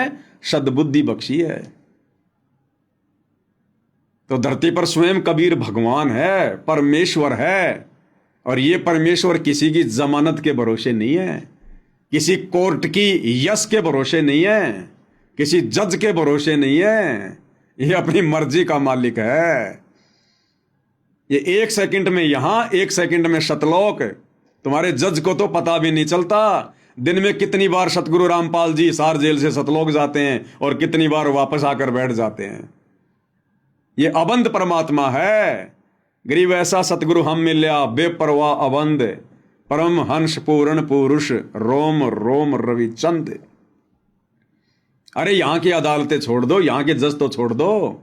सद्बुद्धि बख्शी है। तो धरती पर स्वयं कबीर भगवान है, परमेश्वर है, और ये परमेश्वर किसी की जमानत के भरोसे नहीं है, किसी कोर्ट की यश के भरोसे नहीं है, किसी जज के भरोसे नहीं है। ये अपनी मर्जी का मालिक है। ये 1 सेकंड में यहां, 1 सेकंड में सतलोक। तुम्हारे जज को तो पता भी नहीं चलता दिन में कितनी बार सतगुरु रामपाल जी हिसार जेल से सतलोक जाते हैं और कितनी बार वापस आकर बैठ जाते हैं। ये अबंध परमात्मा है। गरीब ऐसा सतगुरु हम मिल्या, बेपरवाह अबंध, परम हंस पूर्ण पुरुष, रोम रोम रविचंद। अरे यहां की अदालतें छोड़ दो, यहां के जज तो छोड़ दो।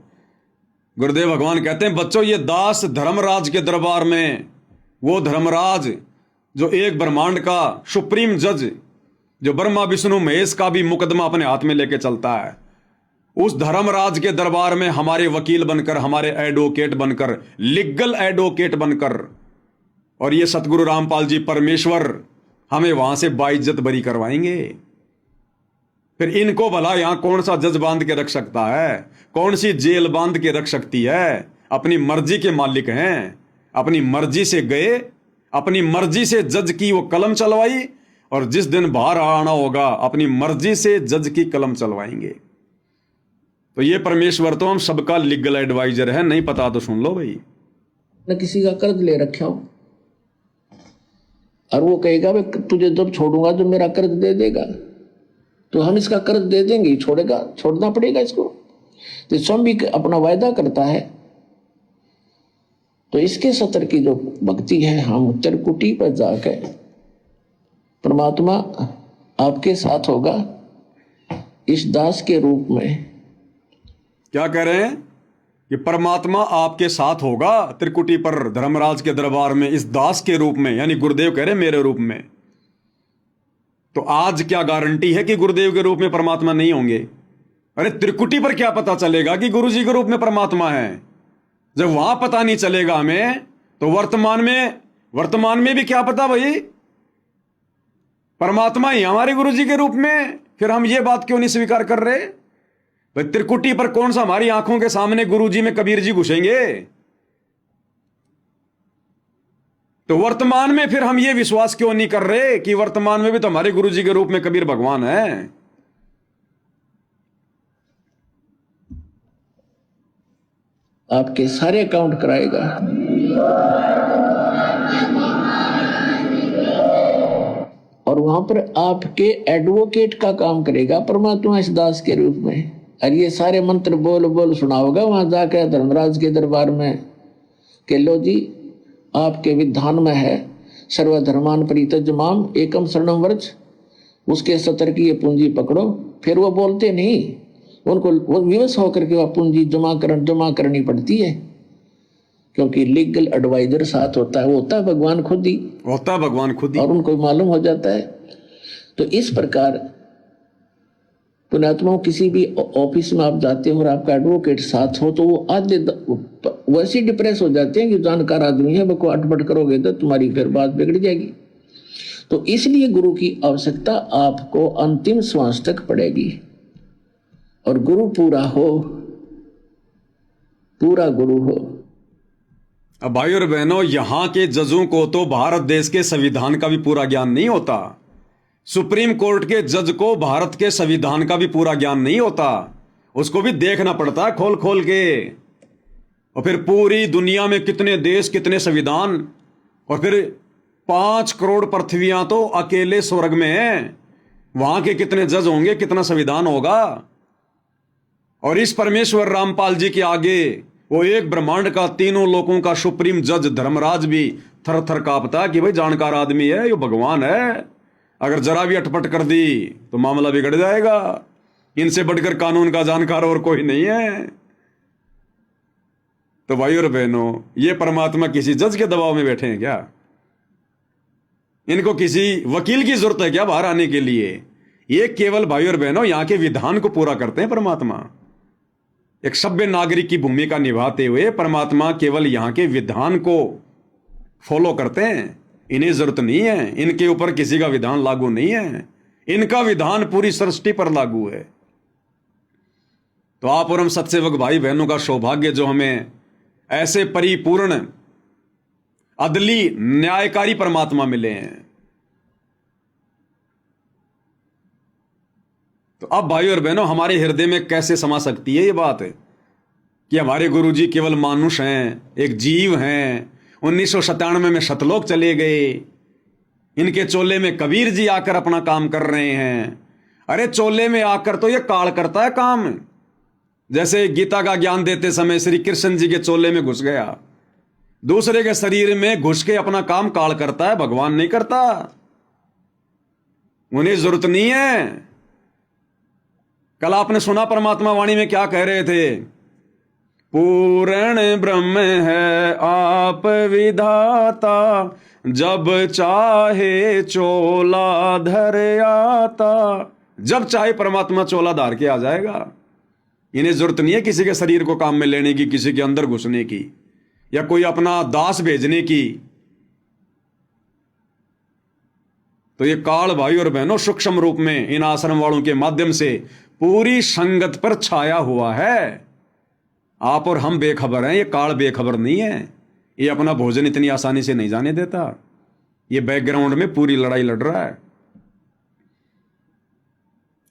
गुरुदेव भगवान कहते हैं, बच्चों ये दास धर्मराज के दरबार में, वो धर्मराज जो एक ब्रह्मांड का सुप्रीम जज, जो ब्रह्मा विष्णु महेश का भी मुकदमा अपने हाथ में लेके चलता है, उस धर्मराज के दरबार में हमारे वकील बनकर, हमारे एडवोकेट बनकर, लीगल एडवोकेट बनकर, और ये सतगुरु रामपाल जी परमेश्वर हमें वहां से बाइज्जत बरी करवाएंगे। फिर इनको भला यहां कौन सा जज बांध के रख सकता है? कौन सी जेल बांध के रख सकती है? अपनी मर्जी के मालिक हैं। अपनी मर्जी से गए, अपनी मर्जी से जज की वो कलम चलवाई, और जिस दिन बाहर आना होगा अपनी मर्जी से जज की कलम चलवाएंगे। तो ये परमेश्वर तो हम सबका लीगल एडवाइजर है। नहीं पता तो सुन लो भाई। न किसी का कर्ज ले रखा हो, और वो कहेगा भाई तुझे जब छोड़ूंगा तो मेरा कर्ज दे देगा, तो हम इसका कर्ज दे देंगे, छोड़ेगा, छोड़ना पड़ेगा इसको। तो स्वयं भी अपना वायदा करता है। तो इसके सत्र की जो भक्ति है, हम त्रिकुटी पर जाकर परमात्मा आपके साथ होगा इस दास के रूप में। क्या कह रहे हैं कि परमात्मा आपके साथ होगा त्रिकुटी पर, धर्मराज के दरबार में, इस दास के रूप में, यानी गुरुदेव कह रहे हैं मेरे रूप में। तो आज क्या गारंटी है कि गुरुदेव के रूप में परमात्मा नहीं होंगे? अरे त्रिकुटी पर क्या पता चलेगा कि गुरु जी के रूप में परमात्मा है? जब वहां पता नहीं चलेगा हमें, तो वर्तमान में भी क्या पता भाई? परमात्मा ही हमारे गुरु जी के रूप में। फिर हम ये बात क्यों नहीं स्वीकार कर रहे भाई? त्रिकुटी पर कौन सा हमारी आंखों के सामने गुरु जी में कबीर जी घुसेंगे? तो वर्तमान में फिर हम ये विश्वास क्यों नहीं कर रहे कि वर्तमान में भी तो हमारे गुरु जी के रूप में कबीर भगवान है? आपके सारे अकाउंट कराएगा। और वहां पर आपके एडवोकेट का काम करेगा परमात्मा इस दास के रूप में। और ये सारे मंत्र बोल बोल सुनाओगा वहां जाकर धर्मराज के दरबार में कि लो जी आपके विधान में है सर्वधर्मान परित्यज्य एकम शरणम व्रज, उसके 70 की ये पूंजी पकड़ो। फिर वो बोलते नहीं, उनको वो विवश होकर के वह पूंजी जमा करनी पड़ती है, क्योंकि लीगल एडवाइजर साथ होता है, वो होता है भगवान खुद ही, और उनको मालूम हो जाता है। तो इस प्रकार पुण्यात्माओं किसी भी ऑफिस में आप जाते हो और आपका एडवोकेट साथ हो तो वो आधे वैसे डिप्रेस हो जाते हैं कि जानकार आदमी है, बको अटपट करोगे तो तुम्हारी फिर बात बिगड़ जाएगी। तो इसलिए गुरु की आवश्यकता आपको अंतिम श्वास तक पड़ेगी। और गुरु पूरा गुरु हो। अब भाई और बहनों, यहां के जजों को तो भारत देश के संविधान का भी पूरा ज्ञान नहीं होता। सुप्रीम कोर्ट के जज को भारत के संविधान का भी पूरा ज्ञान नहीं होता, उसको भी देखना पड़ता है खोल खोल के। और फिर पूरी दुनिया में कितने देश, कितने संविधान, और फिर 5 करोड़ पृथ्वियां तो अकेले स्वर्ग में हैं, वहां के कितने जज होंगे, कितना संविधान होगा। और इस परमेश्वर रामपाल जी के आगे वो एक ब्रह्मांड का, तीनों लोगों का सुप्रीम जज धर्मराज भी थर थर कांपता कि भाई जानकार आदमी है, ये भगवान है, अगर जरा भी अटपट कर दी तो मामला बिगड़ जाएगा, इनसे बढ़कर कानून का जानकार और कोई नहीं है। तो भाई और बहनों, ये परमात्मा किसी जज के दबाव में बैठे हैं क्या? इनको किसी वकील की जरूरत है क्या बाहर आने के लिए? ये केवल भाई और बहनों यहां के विधान को पूरा करते हैं परमात्मा। एक सभ्य नागरिक की भूमिका निभाते हुए परमात्मा केवल यहां के विधान को फॉलो करते हैं। इन्हें जरूरत नहीं है, इनके ऊपर किसी का विधान लागू नहीं है, इनका विधान पूरी सृष्टि पर लागू है। तो आप और हम सत्सेवक भाई बहनों का सौभाग्य जो हमें ऐसे परिपूर्ण अदली न्यायकारी परमात्मा मिले हैं। तो अब भाई और बहनों, हमारे हृदय में कैसे समा सकती है ये बात है कि हमारे गुरुजी केवल मानुष हैं, एक जीव हैं। 1997 में सतलोक चले गए, इनके चोले में कबीर जी आकर अपना काम कर रहे हैं। अरे चोले में आकर तो ये काल करता है काम, जैसे गीता का ज्ञान देते समय श्री कृष्ण जी के चोले में घुस गया, दूसरे के शरीर में घुस के अपना काम काल करता है, भगवान नहीं करता। उन्हें जरूरत नहीं है। कल आपने सुना परमात्मा वाणी में क्या कह रहे थे? पूर्ण ब्रह्म है आप विधाता, जब चाहे चोला धर आता। जब चाहे परमात्मा चोला धार के आ जाएगा। इन्हें जरूरत नहीं है किसी के शरीर को काम में लेने की, किसी के अंदर घुसने की, या कोई अपना दास भेजने की। तो ये काल भाई और बहनों सूक्ष्म रूप में इन आश्रम वालों के माध्यम से पूरी संगत पर छाया हुआ है। आप और हम बेखबर हैं, ये काल बेखबर नहीं है। ये अपना भोजन इतनी आसानी से नहीं जाने देता, ये बैकग्राउंड में पूरी लड़ाई लड़ रहा है।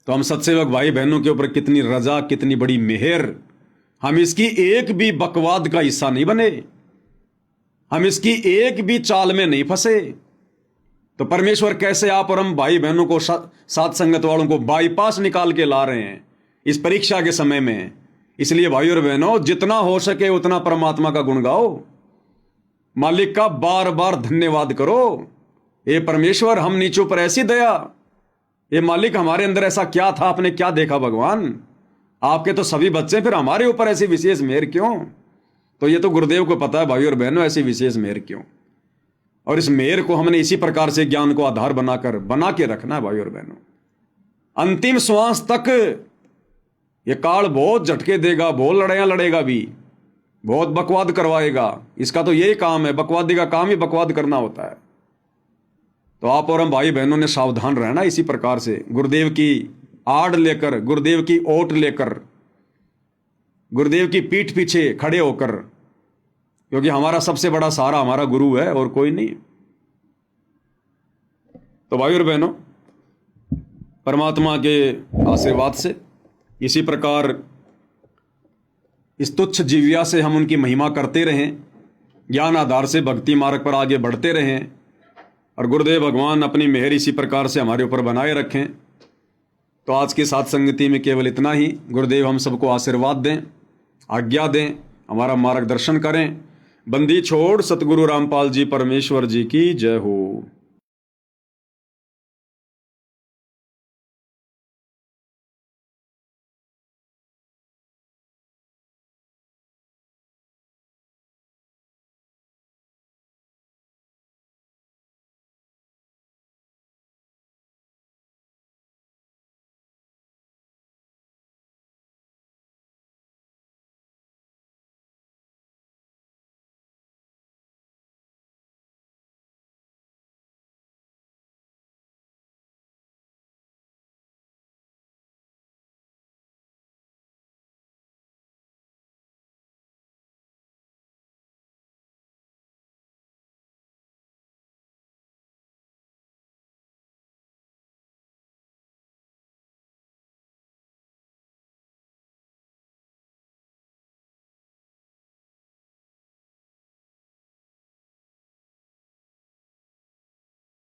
तो हम सत्सेवक भाई बहनों के ऊपर कितनी रजा, कितनी बड़ी मेहर, हम इसकी एक भी बकवाद का हिस्सा नहीं बने, हम इसकी एक भी चाल में नहीं फंसे। तो परमेश्वर कैसे आप और हम भाई बहनों को, साथ संगत वालों को बाईपास निकाल के ला रहे हैं इस परीक्षा के समय में। इसलिए भाई और बहनों, जितना हो सके उतना परमात्मा का गुण गाओ, मालिक का बार बार धन्यवाद करो। ये परमेश्वर, हम नीचों पर ऐसी दया, ये मालिक हमारे अंदर ऐसा क्या था, आपने क्या देखा भगवान? आपके तो सभी बच्चे, फिर हमारे ऊपर ऐसी विशेष मेहर क्यों? तो ये तो गुरुदेव को पता है भाई और बहनों, ऐसी विशेष मेहर क्यों। और इस मेहर को हमने इसी प्रकार से ज्ञान को आधार बना के रखना है भाई और बहनों। अंतिम श्वास तक ये काल बहुत झटके देगा, बहुत लड़ाइयां लड़ेगा भी, बहुत बकवाद करवाएगा। इसका तो यही काम है, बकवादी का काम ही बकवाद करना होता है। तो आप और हम भाई बहनों ने सावधान रहना इसी प्रकार से, गुरुदेव की आड़ लेकर, गुरुदेव की ओट लेकर, गुरुदेव की पीठ पीछे खड़े होकर, क्योंकि हमारा सबसे बड़ा सहारा हमारा गुरु है और कोई नहीं। तो भाई और बहनों, परमात्मा के आशीर्वाद से इसी प्रकार इस तुच्छ जीविया से हम उनकी महिमा करते रहें, ज्ञान आधार से भक्ति मार्ग पर आगे बढ़ते रहें और गुरुदेव भगवान अपनी मेहर इसी प्रकार से हमारे ऊपर बनाए रखें। तो आज की साथ संगति में केवल इतना ही। गुरुदेव हम सबको आशीर्वाद दें, आज्ञा दें, हमारा मार्गदर्शन करें। बंदी छोड़ सतगुरु रामपाल जी परमेश्वर जी की जय हो।